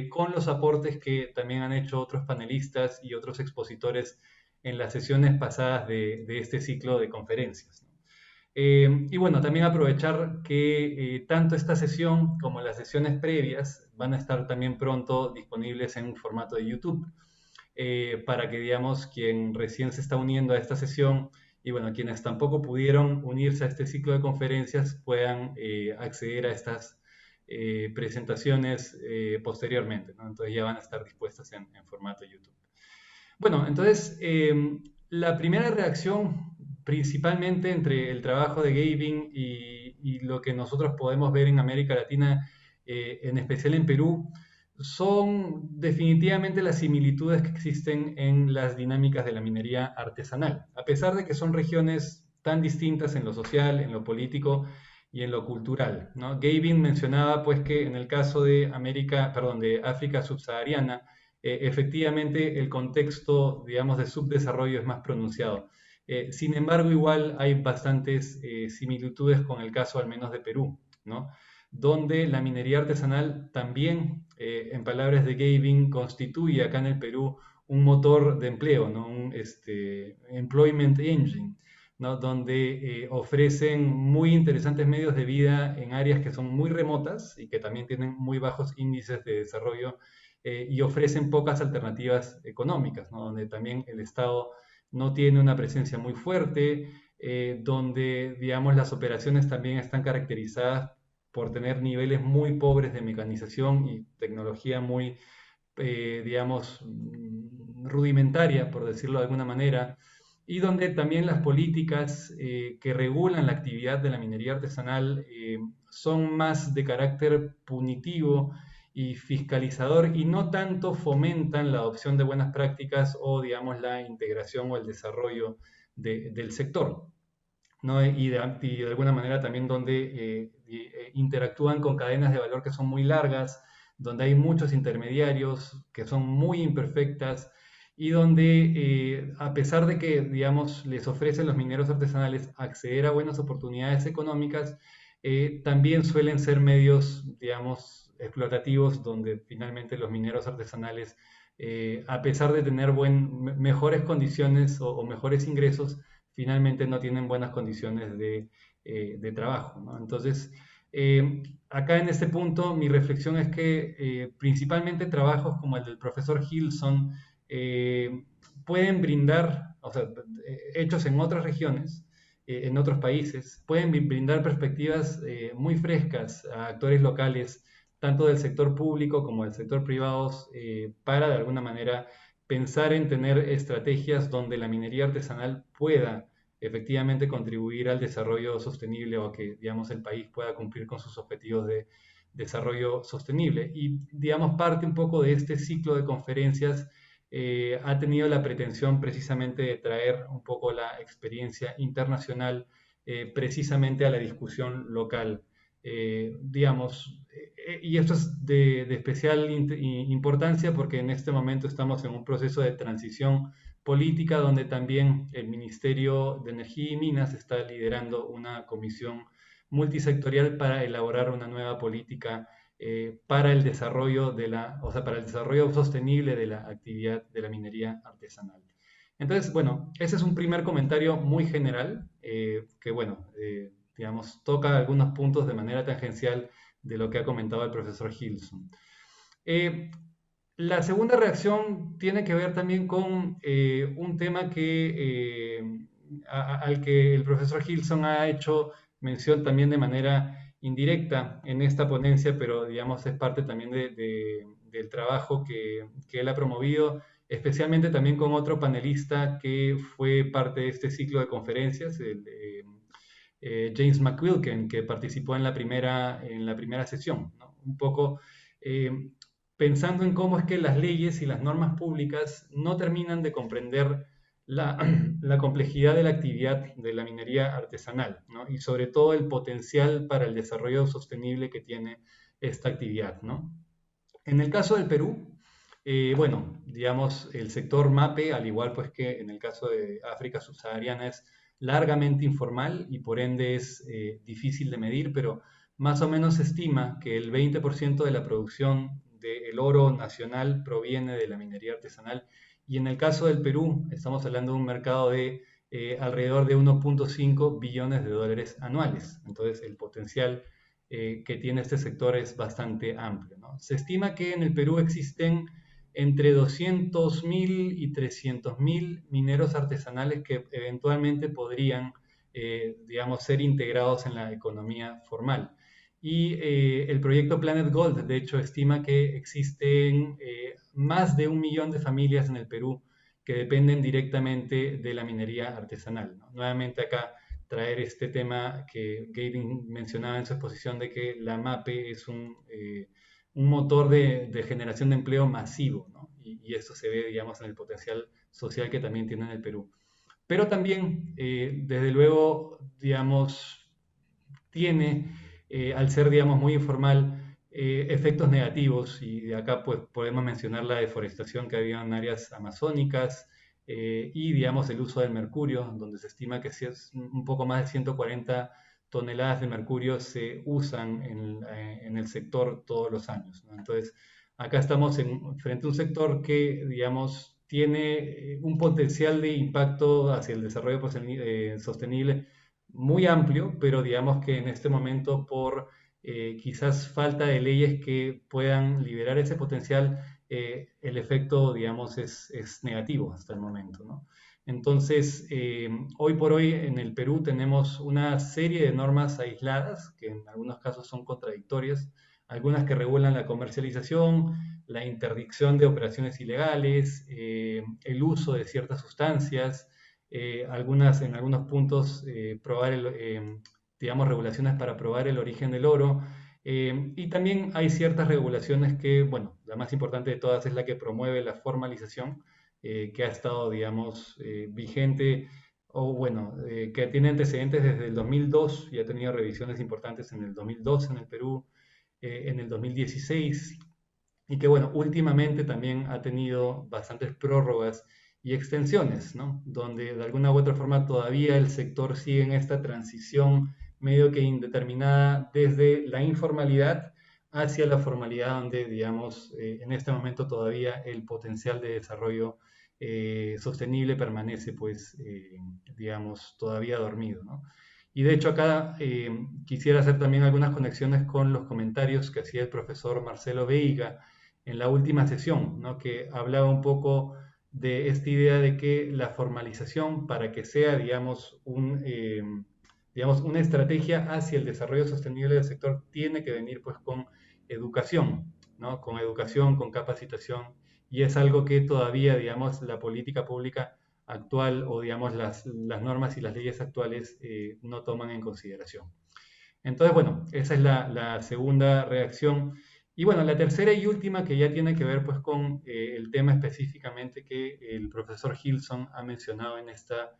con los aportes que también han hecho otros panelistas y otros expositores en las sesiones pasadas de este ciclo de conferencias. Y bueno, también aprovechar que tanto esta sesión como las sesiones previas van a estar también pronto disponibles en un formato de YouTube, para que, digamos, quien recién se está uniendo a esta sesión y bueno, quienes tampoco pudieron unirse a este ciclo de conferencias puedan acceder a estas presentaciones posteriormente, ¿no? Entonces ya van a estar dispuestas en formato YouTube. Bueno, entonces la primera reacción principalmente entre el trabajo de Gavin y lo que nosotros podemos ver en América Latina, en especial en Perú, son definitivamente las similitudes que existen en las dinámicas de la minería artesanal, a pesar de que son regiones tan distintas en lo social, en lo político y en lo cultural, ¿no? Gavin mencionaba pues que en el caso de de África subsahariana, efectivamente el contexto, digamos, de subdesarrollo es más pronunciado. Sin embargo, igual hay bastantes similitudes con el caso al menos de Perú, ¿no? Donde la minería artesanal también, en palabras de Gavin, constituye acá en el Perú un motor de empleo, ¿no? Un employment engine, ¿no? Donde ofrecen muy interesantes medios de vida en áreas que son muy remotas y que también tienen muy bajos índices de desarrollo y ofrecen pocas alternativas económicas, ¿no? Donde también el Estado no tiene una presencia muy fuerte, donde, digamos, las operaciones también están caracterizadas por tener niveles muy pobres de mecanización y tecnología muy, digamos, rudimentaria, por decirlo de alguna manera, y donde también las políticas que regulan la actividad de la minería artesanal son más de carácter punitivo y fiscalizador y no tanto fomentan la adopción de buenas prácticas o, digamos, la integración o el desarrollo del sector, ¿no? Y de alguna manera también donde interactúan con cadenas de valor que son muy largas, donde hay muchos intermediarios que son muy imperfectas y donde a pesar de que, digamos, les ofrecen los mineros artesanales acceder a buenas oportunidades económicas, también suelen ser medios, digamos, explotativos, donde finalmente los mineros artesanales, a pesar de tener mejores condiciones o mejores ingresos, finalmente no tienen buenas condiciones de trabajo, ¿no? Entonces, acá en este punto mi reflexión es que principalmente trabajos como el del profesor Hilson pueden brindar, o sea, hechos en otras regiones, en otros países, pueden brindar perspectivas muy frescas a actores locales, tanto del sector público como del sector privado, para de alguna manera pensar en tener estrategias donde la minería artesanal pueda efectivamente contribuir al desarrollo sostenible o que, digamos, el país pueda cumplir con sus objetivos de desarrollo sostenible. Y, digamos, parte un poco de este ciclo de conferencias ha tenido la pretensión precisamente de traer un poco la experiencia internacional precisamente a la discusión local. Digamos, y esto es de especial importancia porque en este momento estamos en un proceso de transición política donde también el Ministerio de Energía y Minas está liderando una comisión multisectorial para elaborar una nueva política para el desarrollo o sea, para el desarrollo sostenible de la actividad de la minería artesanal. Entonces, bueno, ese es un primer comentario muy general que, bueno, digamos, toca algunos puntos de manera tangencial de lo que ha comentado el profesor Hilson. La segunda reacción tiene que ver también con un tema al que el profesor Hilson ha hecho mención también de manera indirecta en esta ponencia, pero digamos es parte también del trabajo que él ha promovido, especialmente también con otro panelista que fue parte de este ciclo de conferencias, James McQuilken, que participó en la primera sesión, ¿no? Un poco pensando en cómo es que las leyes y las normas públicas no terminan de comprender la complejidad de la actividad de la minería artesanal, ¿no? Y sobre todo el potencial para el desarrollo sostenible que tiene esta actividad, ¿no? En el caso del Perú, bueno, digamos, el sector MAPE, al igual pues que en el caso de África subsahariana, es largamente informal y por ende es difícil de medir, pero más o menos se estima que el 20% de la producción del oro nacional proviene de la minería artesanal. Y en el caso del Perú, estamos hablando de un mercado de alrededor de 1.5 billones de dólares anuales. Entonces, el potencial que tiene este sector es bastante amplio, ¿no? Se estima que en el Perú existen entre 200.000 y 300.000 mineros artesanales que eventualmente podrían, digamos, ser integrados en la economía formal. Y el proyecto Planet Gold, de hecho, estima que existen más de 1 millón de familias en el Perú que dependen directamente de la minería artesanal, ¿no? Nuevamente acá traer este tema que Gavin mencionaba en su exposición de que la MAPE es un motor de generación de empleo masivo, ¿no? Y esto se ve, digamos, en el potencial social que también tiene en el Perú. Pero también, desde luego, digamos, tiene, al ser, digamos, muy informal, efectos negativos, y de acá pues podemos mencionar la deforestación que había en áreas amazónicas, y digamos el uso del mercurio, donde se estima que un poco más de 140 toneladas de mercurio se usan en el sector todos los años, ¿no? Entonces, acá estamos frente a un sector que, digamos, tiene un potencial de impacto hacia el desarrollo sostenible muy amplio, pero digamos que en este momento por quizás falta de leyes que puedan liberar ese potencial, el efecto, digamos, es negativo hasta el momento, ¿no? Entonces, hoy por hoy en el Perú tenemos una serie de normas aisladas, que en algunos casos son contradictorias, algunas que regulan la comercialización, la interdicción de operaciones ilegales, el uso de ciertas sustancias, en algunos puntos digamos, regulaciones para probar el origen del oro. Y también hay ciertas regulaciones que, bueno, la más importante de todas es la que promueve la formalización, que ha estado, digamos, vigente, o bueno, que tiene antecedentes desde el 2002 y ha tenido revisiones importantes en el 2012 en el Perú, en el 2016, y que, bueno, últimamente también ha tenido bastantes prórrogas y extensiones, ¿no? Donde de alguna u otra forma todavía el sector sigue en esta transición medio que indeterminada desde la informalidad hacia la formalidad, donde, digamos, en este momento todavía el potencial de desarrollo sostenible permanece, pues, digamos, todavía dormido, ¿no? Y de hecho acá quisiera hacer también algunas conexiones con los comentarios que hacía el profesor Marcelo Veiga en la última sesión, ¿no? Que hablaba un poco de esta idea de que la formalización, para que sea, digamos, digamos, una estrategia hacia el desarrollo sostenible del sector, tiene que venir pues con educación, ¿no? Con educación, con capacitación, y es algo que todavía, digamos, la política pública actual o, digamos, las normas y las leyes actuales no toman en consideración. Entonces, bueno, esa es la segunda reacción. Y bueno, la tercera y última, que ya tiene que ver pues con el tema específicamente que el profesor Hilson ha mencionado en esta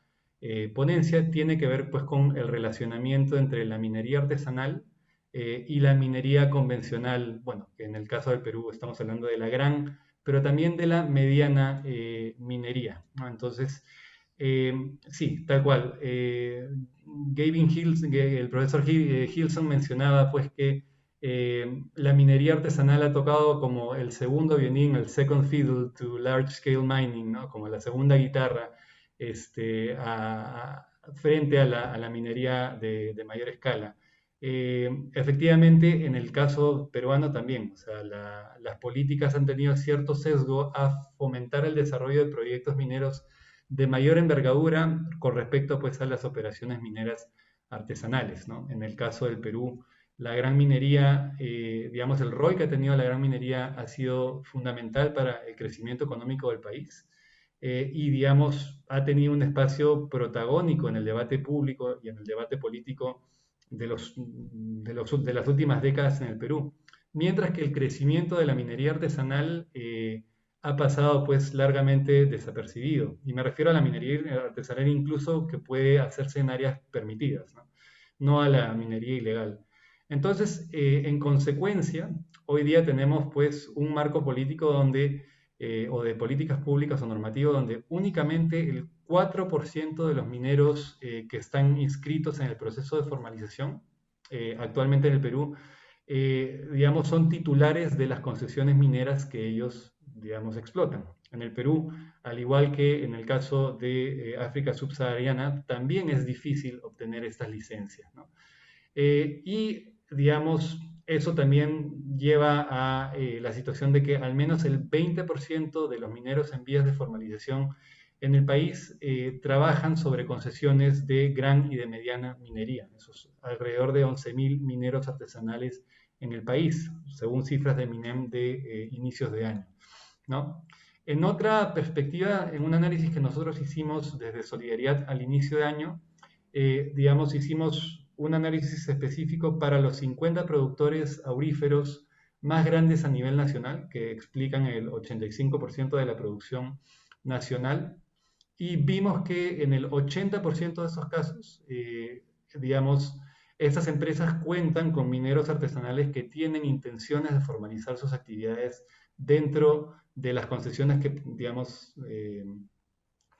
ponencia, tiene que ver pues con el relacionamiento entre la minería artesanal y la minería convencional. Bueno, que en el caso del Perú estamos hablando de la gran, pero también de la mediana minería, ¿no? Entonces, sí, tal cual. Gavin Hilson, el profesor Hilson mencionaba pues que la minería artesanal ha tocado como el segundo violín, el second fiddle to large scale mining, ¿no? Como la segunda guitarra frente a la minería de mayor escala. Efectivamente, en el caso peruano también, o sea, las políticas han tenido cierto sesgo a fomentar el desarrollo de proyectos mineros de mayor envergadura con respecto pues, a las operaciones mineras artesanales, ¿no? En el caso del Perú, la gran minería, digamos, el rol que ha tenido la gran minería ha sido fundamental para el crecimiento económico del país y, digamos, ha tenido un espacio protagónico en el debate público y en el debate político de las últimas décadas en el Perú. Mientras que el crecimiento de la minería artesanal ha pasado pues largamente desapercibido. Y me refiero a la minería artesanal incluso que puede hacerse en áreas permitidas, ¿no? No a la minería ilegal. Entonces, en consecuencia, hoy día tenemos pues un marco político donde, o de políticas públicas o normativas, donde únicamente el 4% de los mineros que están inscritos en el proceso de formalización actualmente en el Perú, digamos, son titulares de las concesiones mineras que ellos, digamos, explotan. En el Perú, al igual que en el caso de África subsahariana, también es difícil obtener estas licencias, ¿no? Y, digamos, eso también lleva a la situación de que al menos el 20% de los mineros en vías de formalización en el país trabajan sobre concesiones de gran y de mediana minería. Esos alrededor de 11.000 mineros artesanales en el país, según cifras de MINEM de inicios de año, ¿no? En otra perspectiva, en un análisis que nosotros hicimos desde Solidaridad al inicio de año, digamos, hicimos un análisis específico para los 50 productores auríferos más grandes a nivel nacional, que explican el 85% de la producción nacional, y vimos que en el 80% de esos casos, digamos, estas empresas cuentan con mineros artesanales que tienen intenciones de formalizar sus actividades dentro de las concesiones que, digamos,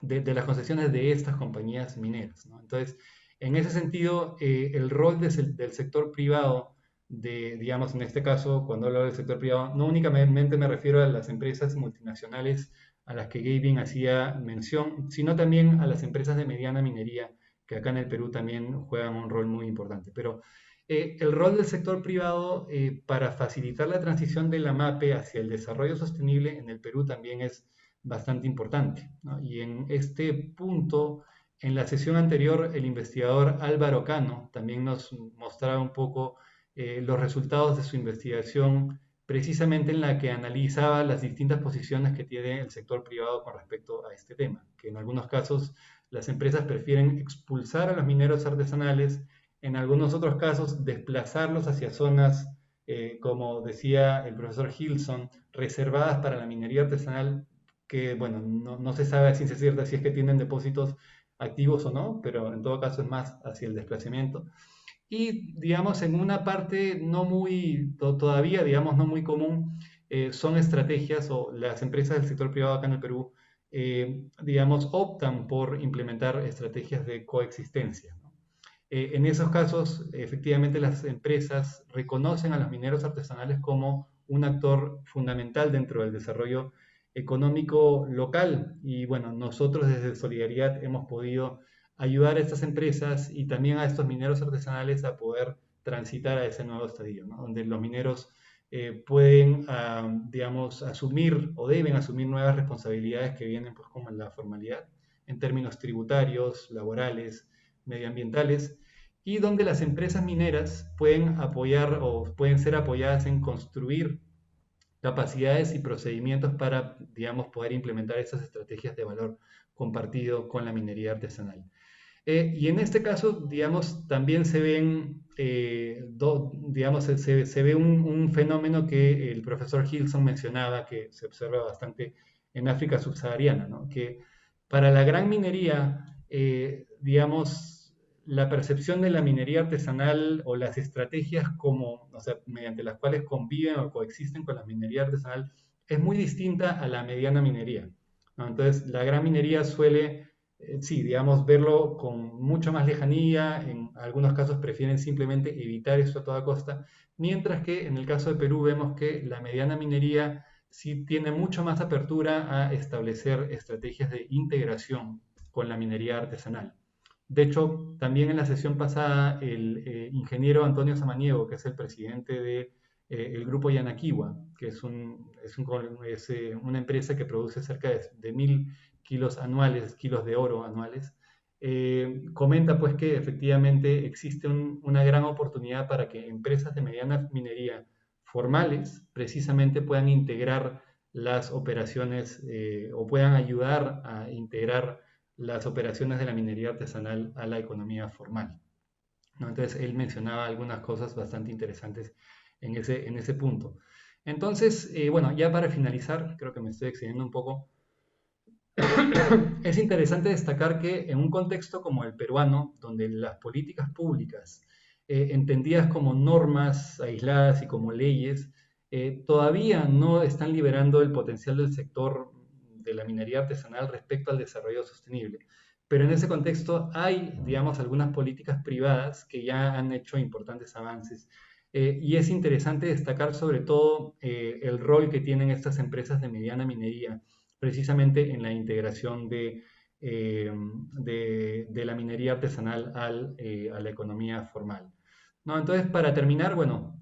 de las concesiones de estas compañías mineras, ¿no? Entonces, en ese sentido, el rol del sector privado, digamos, en este caso, cuando hablo del sector privado, no únicamente me refiero a las empresas multinacionales a las que Gavin hacía mención, sino también a las empresas de mediana minería, que acá en el Perú también juegan un rol muy importante. Pero el rol del sector privado para facilitar la transición de la MAPE hacia el desarrollo sostenible en el Perú también es bastante importante, ¿no? Y en este punto, en la sesión anterior, el investigador Álvaro Cano también nos mostraba un poco los resultados de su investigación, precisamente en la que analizaba las distintas posiciones que tiene el sector privado con respecto a este tema, que en algunos casos las empresas prefieren expulsar a los mineros artesanales, en algunos otros casos desplazarlos hacia zonas, como decía el profesor Hilson, reservadas para la minería artesanal, que bueno, no se sabe a ciencia cierta si es que tienen depósitos activos o no, pero en todo caso es más hacia el desplazamiento. Y, digamos, en una parte no muy, todavía, digamos, no muy común, son estrategias o las empresas del sector privado acá en el Perú, digamos, optan por implementar estrategias de coexistencia, ¿no? En esos casos, efectivamente, las empresas reconocen a los mineros artesanales como un actor fundamental dentro del desarrollo económico local. Y bueno, nosotros desde Solidaridad hemos podido ayudar a estas empresas y también a estos mineros artesanales a poder transitar a ese nuevo estadio, ¿no? Donde los mineros pueden, digamos, asumir o deben asumir nuevas responsabilidades que vienen, pues, como en la formalidad, en términos tributarios, laborales, medioambientales, y donde las empresas mineras pueden apoyar o pueden ser apoyadas en construir capacidades y procedimientos para, digamos, poder implementar esas estrategias de valor compartido con la minería artesanal. Y en este caso, digamos, también se ven, digamos, se ve un fenómeno que el profesor Hilson mencionaba, que se observa bastante en África subsahariana, ¿no? Que para la gran minería, digamos, la percepción de la minería artesanal o las estrategias como, o sea, mediante las cuales conviven o coexisten con la minería artesanal es muy distinta a la mediana minería, ¿no? Entonces, la gran minería suele sí, digamos, verlo con mucha más lejanía, en algunos casos prefieren simplemente evitar eso a toda costa, mientras que en el caso de Perú vemos que la mediana minería sí tiene mucho más apertura a establecer estrategias de integración con la minería artesanal. De hecho, también en la sesión pasada, el ingeniero Antonio Samaniego, que es el presidente de el grupo Yanaquiwa, que es una empresa que produce cerca de 1000 kilos anuales, kilos de oro anuales, comenta pues que efectivamente existe una gran oportunidad para que empresas de mediana minería formales precisamente puedan integrar las operaciones o puedan ayudar a integrar las operaciones de la minería artesanal a la economía formal, ¿no? Entonces él mencionaba algunas cosas bastante interesantes en ese punto. Entonces, bueno, ya para finalizar, creo que me estoy excediendo un poco. Es interesante destacar que en un contexto como el peruano, donde las políticas públicas, entendidas como normas aisladas y como leyes, todavía no están liberando el potencial del sector de la minería artesanal respecto al desarrollo sostenible. Pero en ese contexto hay, digamos, algunas políticas privadas que ya han hecho importantes avances. Y es interesante destacar sobre todo el rol que tienen estas empresas de mediana minería precisamente en la integración de la minería artesanal a la economía formal, ¿no? Entonces, para terminar, bueno,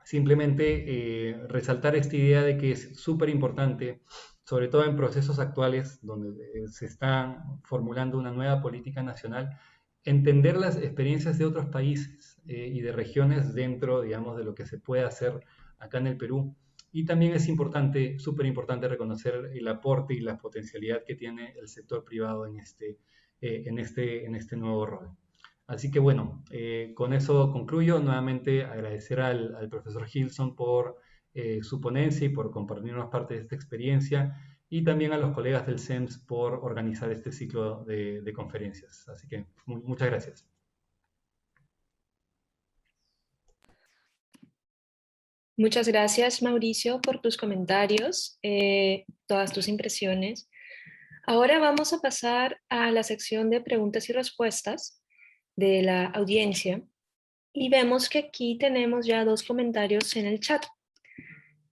simplemente resaltar esta idea de que es súper importante, sobre todo en procesos actuales donde se está formulando una nueva política nacional, entender las experiencias de otros países y de regiones dentro, digamos, de lo que se puede hacer acá en el Perú. Y también es importante, súper importante reconocer el aporte y la potencialidad que tiene el sector privado en este nuevo rol. Así que bueno, con eso concluyo. Nuevamente agradecer al profesor Hilson por su ponencia y por compartirnos parte de esta experiencia, y también a los colegas del CEMS por organizar este ciclo de conferencias. Así que muchas gracias. Muchas gracias, Mauricio, por tus comentarios, todas tus impresiones. Ahora vamos a pasar a la sección de preguntas y respuestas de la audiencia y vemos que aquí tenemos ya 2 comentarios en el chat.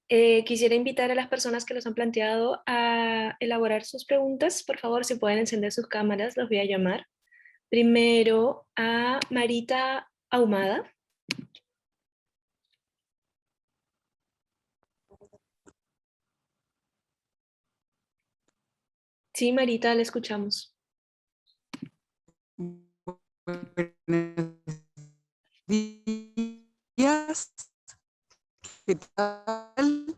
Quisiera invitar a las personas que los han planteado a elaborar sus preguntas. Por favor, si pueden encender sus cámaras, los voy a llamar. Primero a Marita Ahumada. Sí, Marita, la escuchamos. Buenos días. ¿Qué tal?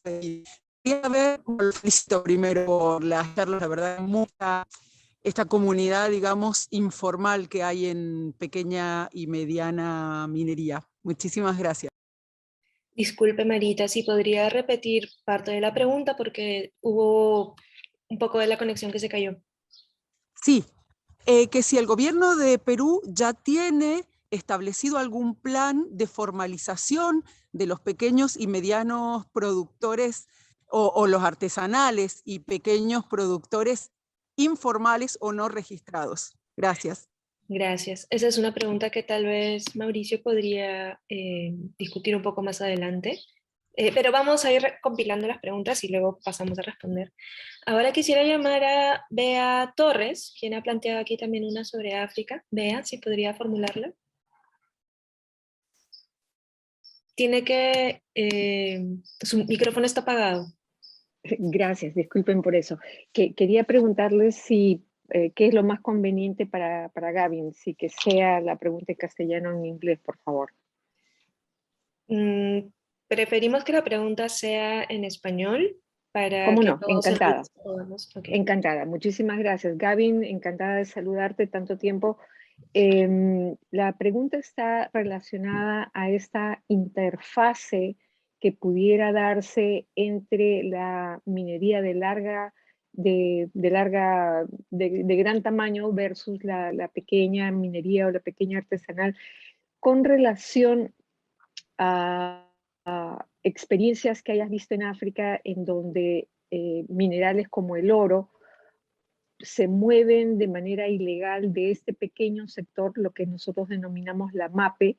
Quería ver, lo felicito primero por las charlas, la verdad, mucha esta comunidad, digamos, informal que hay en pequeña y mediana minería. Muchísimas gracias. Disculpe, Marita, si podría repetir parte de la pregunta porque hubo un poco de la conexión que se cayó. Sí, que si el gobierno de Perú ya tiene establecido algún plan de formalización de los pequeños y medianos productores o los artesanales y pequeños productores informales o no registrados. Gracias. Gracias. Esa es una pregunta que tal vez Mauricio podría discutir un poco más adelante. Pero vamos a ir compilando las preguntas y luego pasamos a responder. Ahora quisiera llamar a Bea Torres, quien ha planteado aquí también una sobre África. Bea, si podría formularla. Tiene que... su micrófono está apagado. Gracias, disculpen por eso. Quería preguntarles si qué es lo más conveniente para Gavin, si que sea la pregunta en castellano o en inglés, por favor. Preferimos que la pregunta sea en español para ¿Cómo que no? todos Encantada. podamos. Okay. Encantada. Muchísimas gracias. Gavin, encantada de saludarte tanto tiempo. La pregunta está relacionada a esta interfase que pudiera darse entre la minería de gran tamaño versus la pequeña minería o la pequeña artesanal con relación a experiencias que hayas visto en África en donde minerales como el oro se mueven de manera ilegal de este pequeño sector, lo que nosotros denominamos la MAPE,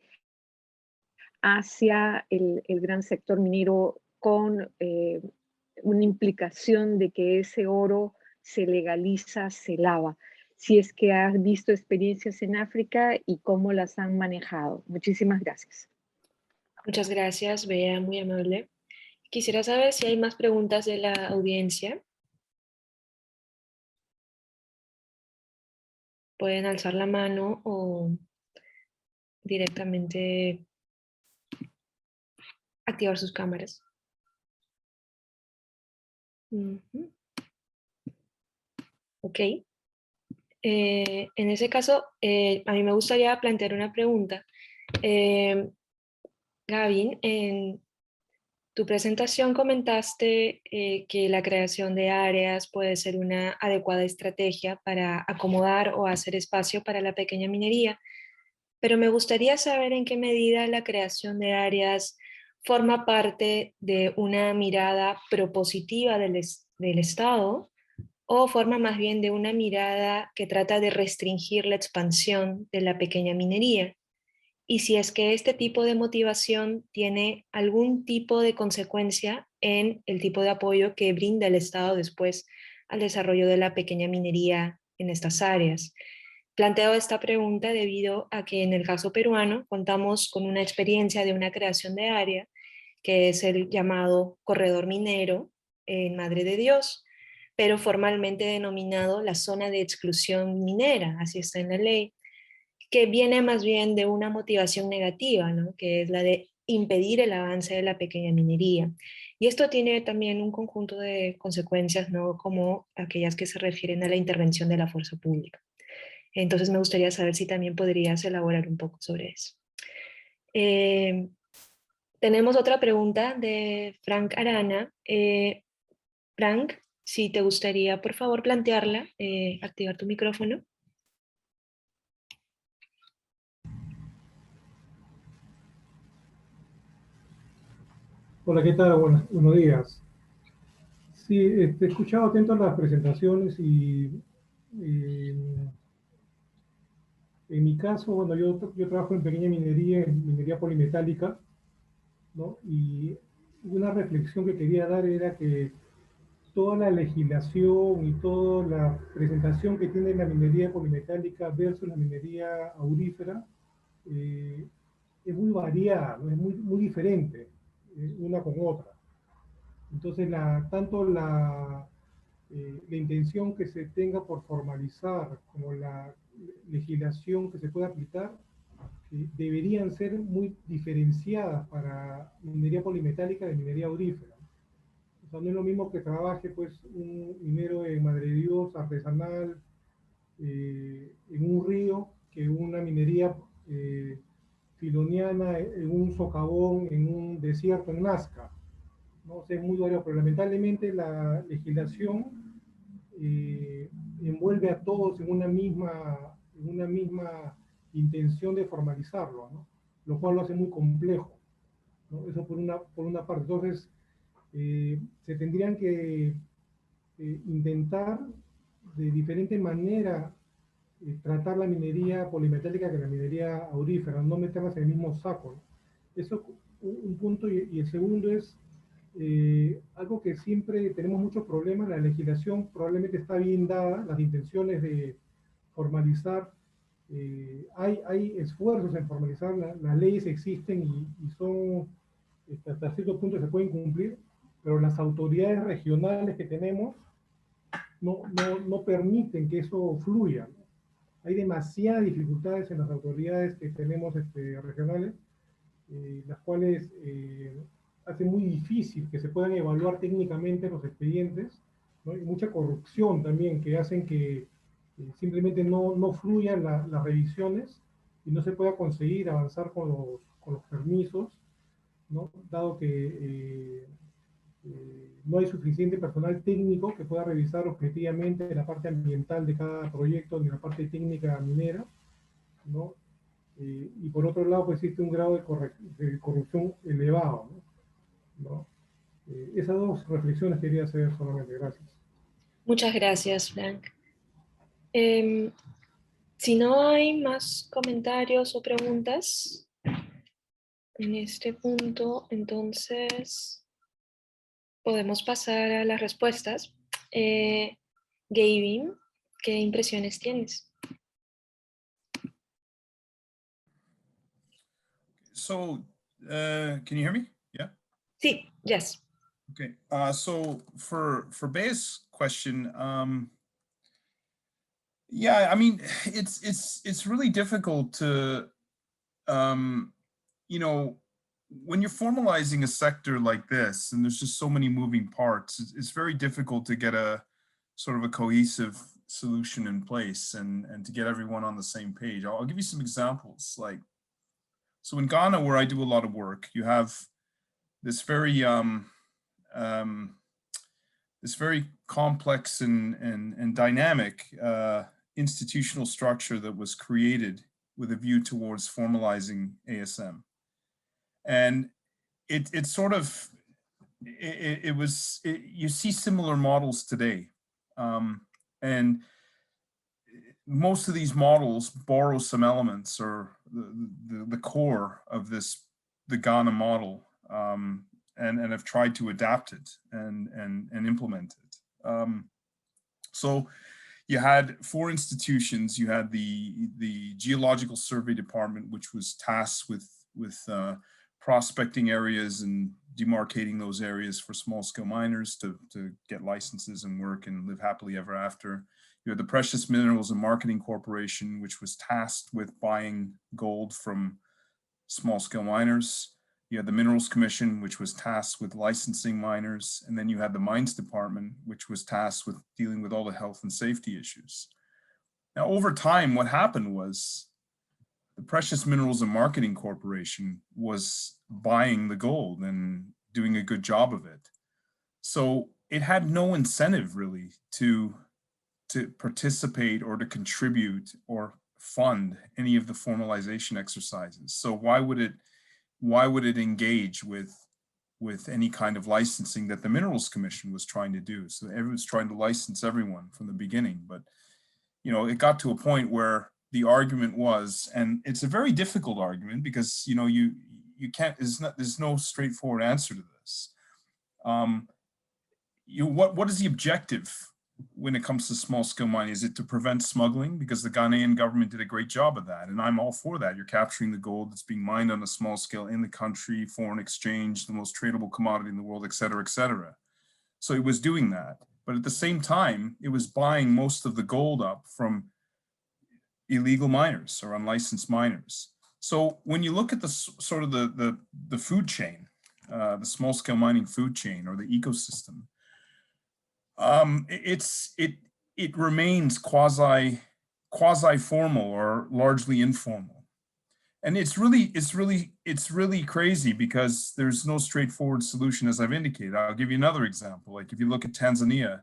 hacia el gran sector minero con una implicación de que ese oro se legaliza, se lava. Si es que has visto experiencias en África y cómo las han manejado. Muchísimas gracias. Muchas gracias, Bea, muy amable. Quisiera saber si hay más preguntas de la audiencia. Pueden alzar la mano o directamente activar sus cámaras. Ok. En ese caso, a mí me gustaría plantear una pregunta. Gavin, en tu presentación comentaste que la creación de áreas puede ser una adecuada estrategia para acomodar o hacer espacio para la pequeña minería, pero me gustaría saber en qué medida la creación de áreas forma parte de una mirada propositiva del Estado o forma más bien de una mirada que trata de restringir la expansión de la pequeña minería. Y si es que este tipo de motivación tiene algún tipo de consecuencia en el tipo de apoyo que brinda el Estado después al desarrollo de la pequeña minería en estas áreas. Planteo esta pregunta debido a que en el caso peruano contamos con una experiencia de una creación de área, que es el llamado corredor minero en Madre de Dios, pero formalmente denominado la zona de exclusión minera, así está en la ley, que viene más bien de una motivación negativa, ¿no? Que es la de impedir el avance de la pequeña minería. Y esto tiene también un conjunto de consecuencias, ¿no? Como aquellas que se refieren a la intervención de la fuerza pública. Entonces me gustaría saber si también podrías elaborar un poco sobre eso. Tenemos otra pregunta de Frank Arana. Frank, si te gustaría, por favor, plantearla, activar tu micrófono. Hola, ¿qué tal? Buenos días. Sí, he escuchado atento a las presentaciones y en mi caso, bueno, yo trabajo en pequeña minería, en minería polimetálica, ¿no? Y una reflexión que quería dar era que toda la legislación y toda la presentación que tiene la minería polimetálica versus la minería aurífera es muy variada, ¿no? Es muy diferente una con otra. Entonces, tanto la intención que se tenga por formalizar como la legislación que se pueda aplicar deberían ser muy diferenciadas para minería polimetálica de minería aurífera. O sea, no es lo mismo que trabaje pues un minero de Madre de Dios artesanal en un río que una minería filoniana en un socavón, en un desierto en Nazca, ¿no? O sea, es muy variado, pero lamentablemente la legislación envuelve a todos en una misma intención de formalizarlo, ¿no? Lo cual lo hace muy complejo, ¿no? Eso por una parte. Entonces, se tendrían que intentar de diferente manera tratar la minería polimetálica que la minería aurífera, no meterlas en el mismo saco, ¿no? Eso es un punto, y el segundo es algo que siempre tenemos muchos problemas. La legislación probablemente está bien dada, las intenciones de formalizar, hay esfuerzos en formalizar, las leyes existen y son, hasta cierto punto se pueden cumplir, pero las autoridades regionales que tenemos no permiten que eso fluya, ¿no? Hay demasiadas dificultades en las autoridades que tenemos regionales, las cuales hace muy difícil que se puedan evaluar técnicamente los expedientes, ¿no? Y mucha corrupción también que hacen que simplemente no fluyan las revisiones y no se pueda conseguir avanzar con los permisos, ¿no? Dado que no hay suficiente personal técnico que pueda revisar objetivamente la parte ambiental de cada proyecto ni la parte técnica minera, ¿no? Y por otro lado, pues existe un grado de corrupción elevado, ¿no? Esas dos reflexiones quería hacer solamente. Gracias. Muchas gracias, Frank. Si no hay más comentarios o preguntas en este punto, entonces podemos pasar a las respuestas. Gavin, ¿qué impresiones tienes? So, can you hear me? Yeah. Sí, yes. Okay. So for Bea's question, yeah, I mean, it's really difficult to, you know, when you're formalizing a sector like this, and there's just so many moving parts, it's very difficult to get a sort of a cohesive solution in place and to get everyone on the same page. I'll give you some examples. Like, so in Ghana, where I do a lot of work, you have this very this very complex and dynamic institutional structure that was created with a view towards formalizing ASM. And it sort of, you see similar models today. And most of these models borrow some elements or the core of the Ghana model, and have tried to adapt it and implement it. So you had 4 institutions. You had the Geological Survey Department, which was tasked with prospecting areas and demarcating those areas for small-scale miners to get licenses and work and live happily ever after. You had the Precious Minerals and Marketing Corporation, which was tasked with buying gold from small-scale miners. You had the Minerals Commission, which was tasked with licensing miners. And then you had the Mines Department, which was tasked with dealing with all the health and safety issues. Now, over time, what happened was the Precious Minerals and Marketing Corporation was buying the gold and doing a good job of it. So it had no incentive really to participate or to contribute or fund any of the formalization exercises. So why would it engage with any kind of licensing that the Minerals Commission was trying to do? So everyone's trying to license everyone from the beginning, but you know, it got to a point where the argument was, and it's a very difficult argument because you know you can't, there's no straightforward answer to this. What is the objective when it comes to small scale mining? Is it to prevent smuggling? Because the Ghanaian government did a great job of that. And I'm all for that. You're capturing the gold that's being mined on a small scale in the country, foreign exchange, the most tradable commodity in the world, et cetera, et cetera. So it was doing that. But at the same time, it was buying most of the gold up from illegal miners or unlicensed miners. So when you look at the sort of the food chain, the small scale mining food chain or the ecosystem, it remains quasi formal or largely informal, and it's really crazy because there's no straightforward solution, as I've indicated. I'll give you another example. Like if you look at Tanzania,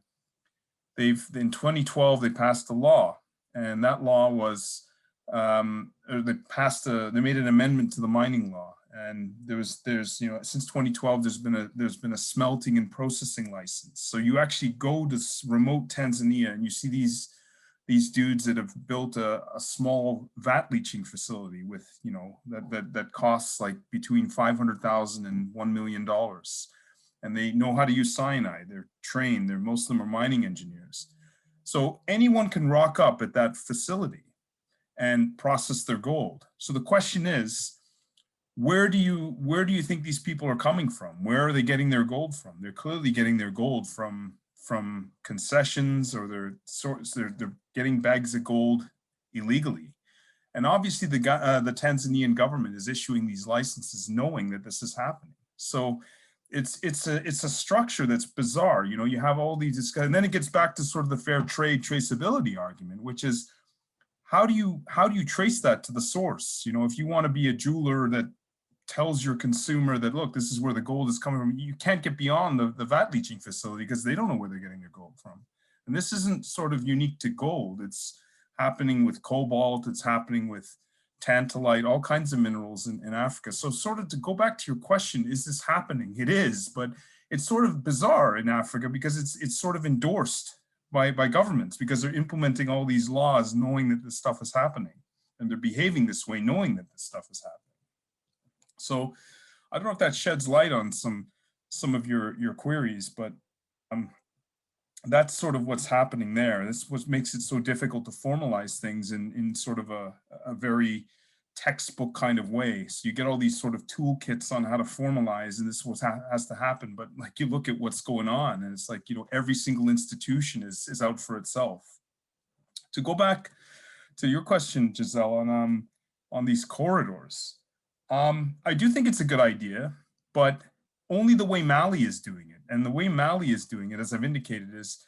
in 2012 they passed a law, and that law was they made an amendment to the mining law. And there's since 2012 there's been a smelting and processing license. So you actually go to remote Tanzania and you see these dudes that have built a small vat leaching facility with that costs like between $500,000 and $1 million, and they know how to use cyanide. They're trained. Most of them are mining engineers. So anyone can rock up at that facility and process their gold. So the question is, where do you think these people are coming from? Where are they getting their gold from? They're clearly getting their gold from concessions, or they're getting bags of gold illegally. And obviously the Tanzanian government is issuing these licenses knowing that this is happening. So it's a structure that's bizarre. You have all these, and then it gets back to sort of the fair trade traceability argument, which is how do you trace that to the source? If you want to be a jeweler that tells your consumer that, look, this is where the gold is coming from, you can't get beyond the vat leaching facility because they don't know where they're getting their gold from. And this isn't sort of unique to gold. It's happening with cobalt, it's happening with tantalite, all kinds of minerals in Africa. So sort of to go back to your question, is this happening? It is, but it's sort of bizarre in Africa because it's sort of endorsed by governments because they're implementing all these laws knowing that this stuff is happening, and they're behaving this way knowing that this stuff is happening. So I don't know if that sheds light on some of your queries, but that's sort of what's happening there. This is what makes it so difficult to formalize things in sort of a very textbook kind of way. So you get all these sort of toolkits on how to formalize, and this is what has to happen. But like you look at what's going on, and it's like, every single institution is out for itself. To go back to your question, Giselle, on these corridors. I do think it's a good idea, but only the way Mali is doing it. And the way Mali is doing it, as I've indicated, is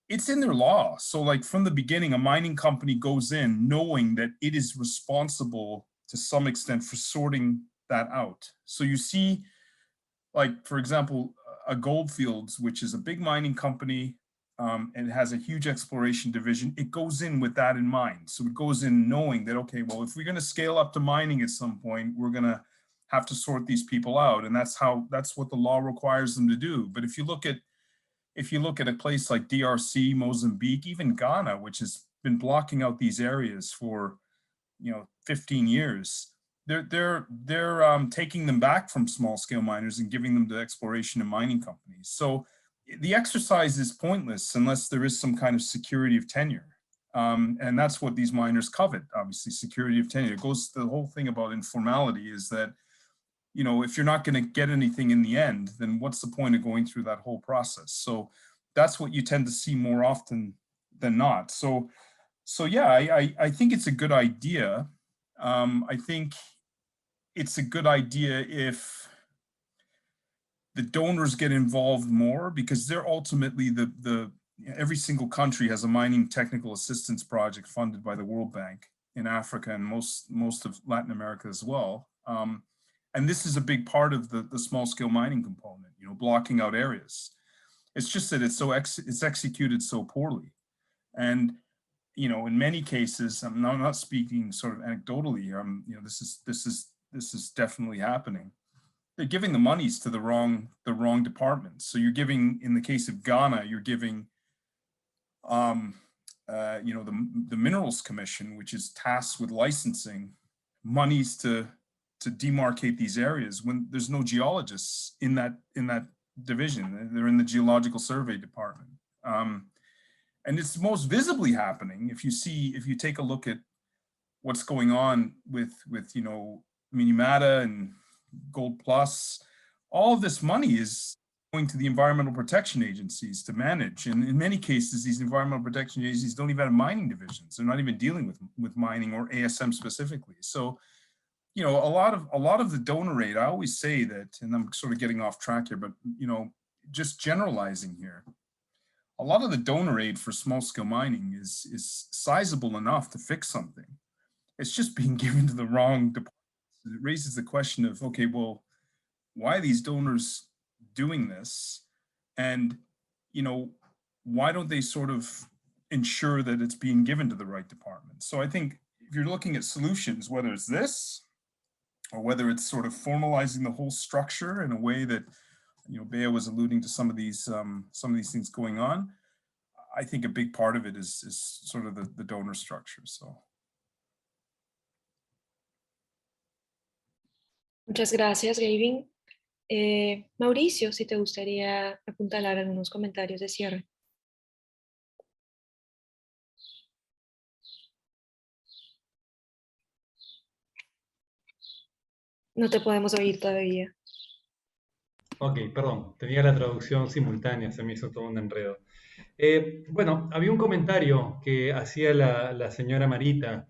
it's in their law. So like from the beginning, a mining company goes in knowing that it is responsible to some extent for sorting that out. So you see, like, for example, a Goldfields, which is a big mining company, and has a huge exploration division, it goes in with that in mind. So it goes in knowing that, okay, well, if we're going to scale up to mining at some point, we're going to have to sort these people out. And that's what the law requires them to do. But if you look at a place like DRC, Mozambique, even Ghana, which has been blocking out these areas for 15 years, they're taking them back from small scale miners and giving them to exploration and mining companies. So the exercise is pointless unless there is some kind of security of tenure. And that's what these miners covet, obviously, security of tenure. It goes, the whole thing about informality is that, if you're not going to get anything in the end, then what's the point of going through that whole process? So that's what you tend to see more often than not. So yeah, I think it's a good idea. I think it's a good idea if the donors get involved more, because they're ultimately every single country has a mining technical assistance project funded by the World Bank in Africa and most of Latin America as well. And this is a big part of the small scale mining component, blocking out areas. It's just that it's executed so poorly. And, in many cases, I'm not speaking sort of anecdotally, this is definitely happening. They're giving the monies to the wrong departments. So you're giving, in the case of Ghana, you're giving, the Minerals Commission, which is tasked with licensing, monies to demarcate these areas when there's no geologists in that division. They're in the Geological Survey Department. And it's most visibly happening if you take a look at what's going on with you know, Minimata and Gold Plus. All of this money is going to the environmental protection agencies to manage. And in many cases, these environmental protection agencies don't even have mining divisions. They're not even dealing with mining or ASM specifically. So, you know, a lot of the donor rate, I always say that, and I'm sort of getting off track here, but, you know, just generalizing here, a lot of the donor aid for small scale mining is sizable enough to fix something. It's just being given to the wrong departments. It raises the question of, okay, well, why are these donors doing this? And, you know, why don't they sort of ensure that it's being given to the right department? So I think if you're looking at solutions, whether it's this, or whether it's sort of formalizing the whole structure in a way that, you know, Bea was alluding to some of these things going on, I think a big part of it is sort of the donor structure, so. Muchas gracias, Gavin. Mauricio, si te gustaría apuntalar algunos comentarios de cierre. No te podemos oír todavía. Ok, perdón, tenía la traducción simultánea, se me hizo todo un enredo. Bueno, había un comentario que hacía la señora Marita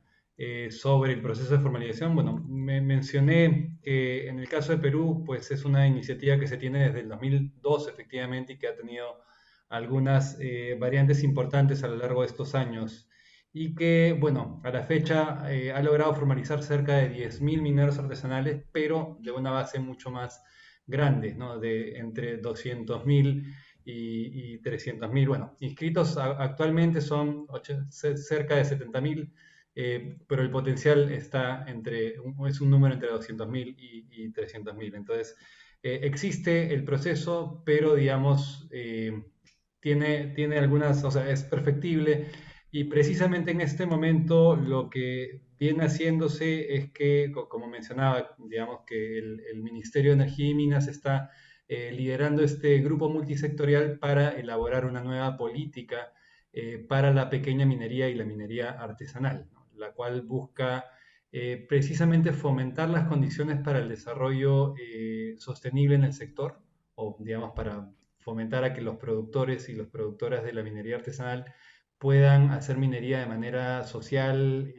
sobre el proceso de formalización. Bueno, mencioné que en el caso de Perú, pues es una iniciativa que se tiene desde el 2002, efectivamente, y que ha tenido algunas variantes importantes a lo largo de estos años. Y que, bueno, a la fecha ha logrado formalizar cerca de 10.000 mineros artesanales, pero de una base mucho más grande, ¿no? De entre 200.000 y 300.000. Bueno, inscritos actualmente son cerca de 70.000, pero el potencial está es un número entre 200.000 y 300.000. Entonces, existe el proceso, pero digamos, tiene algunas, o sea, es perfectible. Y precisamente en este momento lo que viene haciéndose es que, como mencionaba, digamos que el Ministerio de Energía y Minas está liderando este grupo multisectorial para elaborar una nueva política para la pequeña minería y la minería artesanal, ¿no? La cual busca precisamente fomentar las condiciones para el desarrollo sostenible en el sector, o digamos para fomentar a que los productores y las productoras de la minería artesanal puedan hacer minería de manera social,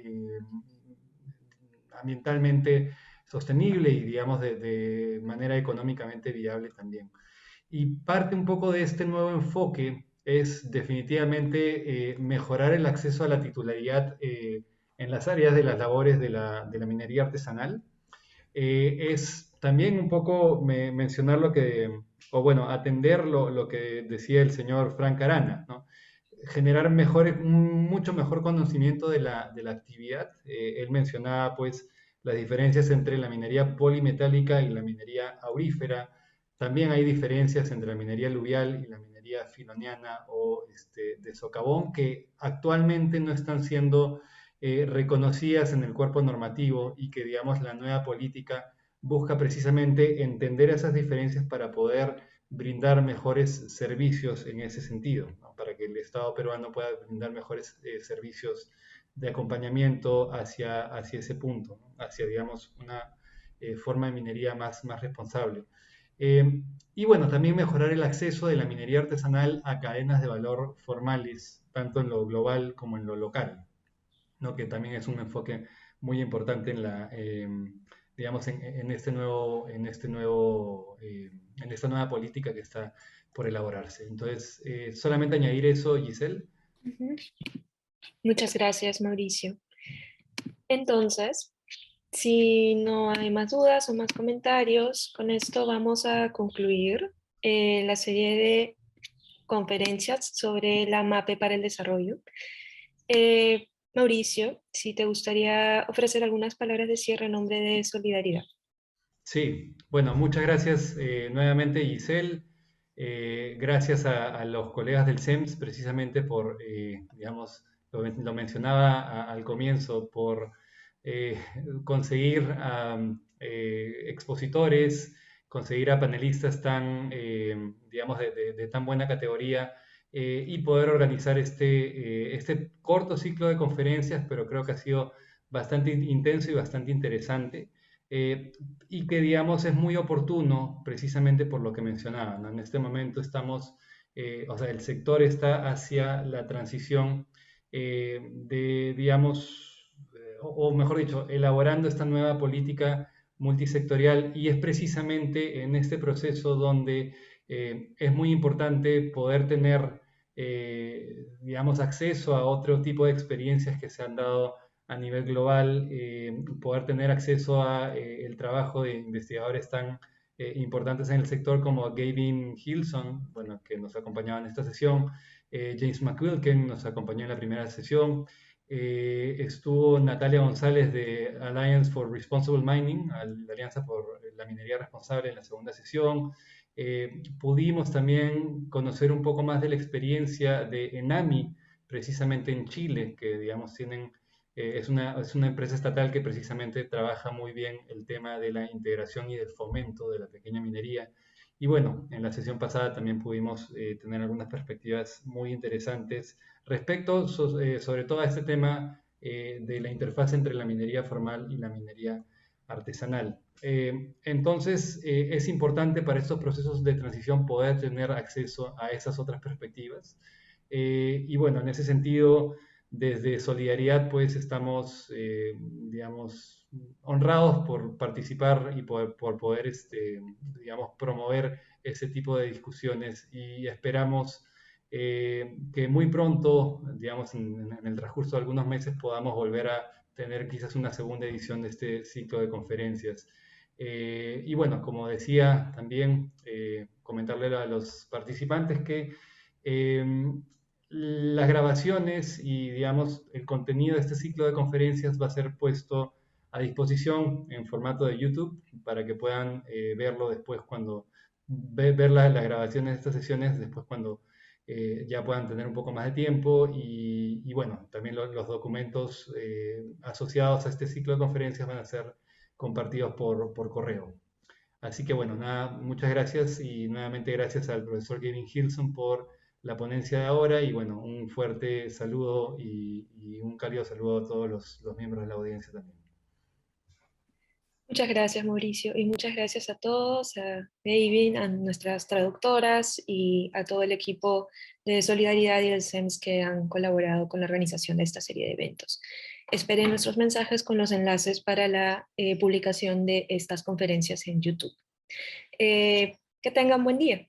ambientalmente sostenible y, digamos, de manera económicamente viable también. Y parte un poco de este nuevo enfoque es definitivamente mejorar el acceso a la titularidad en las áreas de las labores de la minería artesanal. Es también un poco mencionar o bueno, atender lo que decía el señor Frank Arana, ¿no? Generar un mucho mejor conocimiento de la actividad. Él mencionaba pues las diferencias entre la minería polimetálica y la minería aurífera. También hay diferencias entre la minería aluvial y la minería filoniana o de socavón, que actualmente no están siendo reconocidas en el cuerpo normativo, y que, digamos, la nueva política busca precisamente entender esas diferencias para poder brindar mejores servicios en ese sentido, ¿no? Para que el Estado peruano pueda brindar mejores servicios de acompañamiento hacia ese punto, ¿no? Hacia, digamos, una forma de minería más responsable. Y bueno, también mejorar el acceso de la minería artesanal a cadenas de valor formales, tanto en lo global como en lo local, ¿no? Que también es un enfoque muy importante digamos, en esta nueva política que está por elaborarse. Entonces, solamente añadir eso, Giselle. Muchas gracias, Mauricio. Entonces, si no hay más dudas o más comentarios, con esto vamos a concluir la serie de conferencias sobre la MAPE para el desarrollo. Mauricio, si te gustaría ofrecer algunas palabras de cierre en nombre de Solidaridad. Sí, bueno, muchas gracias nuevamente, Giselle. Gracias a los colegas del CEMS precisamente por, digamos, lo mencionaba al comienzo, por conseguir expositores, conseguir a panelistas tan, digamos, de tan buena categoría y poder organizar este corto ciclo de conferencias, pero creo que ha sido bastante intenso y bastante interesante, y que, digamos, es muy oportuno precisamente por lo que mencionaba, ¿no? En este momento estamos, o sea, el sector está hacia la transición digamos, o mejor dicho, elaborando esta nueva política multisectorial, y es precisamente en este proceso donde es muy importante poder tener, digamos, acceso a otro tipo de experiencias que se han dado a nivel global, poder tener acceso a el trabajo de investigadores tan importantes en el sector como Gavin Hilson, bueno, que nos acompañaba en esta sesión, James McQuilken nos acompañó en la primera sesión, estuvo Natalia González de Alliance for Responsible Mining, la Alianza por la Minería Responsable, en la segunda sesión. Pudimos también conocer un poco más de la experiencia de ENAMI, precisamente en Chile, que, digamos, es una empresa estatal que precisamente trabaja muy bien el tema de la integración y del fomento de la pequeña minería. Y bueno, en la sesión pasada también pudimos tener algunas perspectivas muy interesantes respecto sobre todo a este tema de la interfaz entre la minería formal y la minería artesanal. Entonces, es importante para estos procesos de transición poder tener acceso a esas otras perspectivas. Y bueno, en ese sentido, desde Solidaridad, pues estamos, digamos, honrados por participar y por poder, digamos, promover ese tipo de discusiones, y esperamos que muy pronto, digamos, en el transcurso de algunos meses, podamos volver a tener quizás una segunda edición de este ciclo de conferencias. Y bueno, como decía también, comentarle a los participantes que las grabaciones y, digamos, el contenido de este ciclo de conferencias va a ser puesto a disposición en formato de YouTube para que puedan verlo después cuando ver las grabaciones de estas sesiones después cuando ya puedan tener un poco más de tiempo, y bueno, también los documentos asociados a este ciclo de conferencias van a ser compartidos por correo. Así que bueno, nada, muchas gracias, y nuevamente gracias al profesor Gavin Hilson por la ponencia de ahora, y bueno, un fuerte saludo y un cálido saludo a todos los miembros de la audiencia también. Muchas gracias, Mauricio, y muchas gracias a todos, a Gavin, a nuestras traductoras y a todo el equipo de Solidaridad y del CEMS que han colaborado con la organización de esta serie de eventos. Esperen nuestros mensajes con los enlaces para la publicación de estas conferencias en YouTube. Que tengan buen día.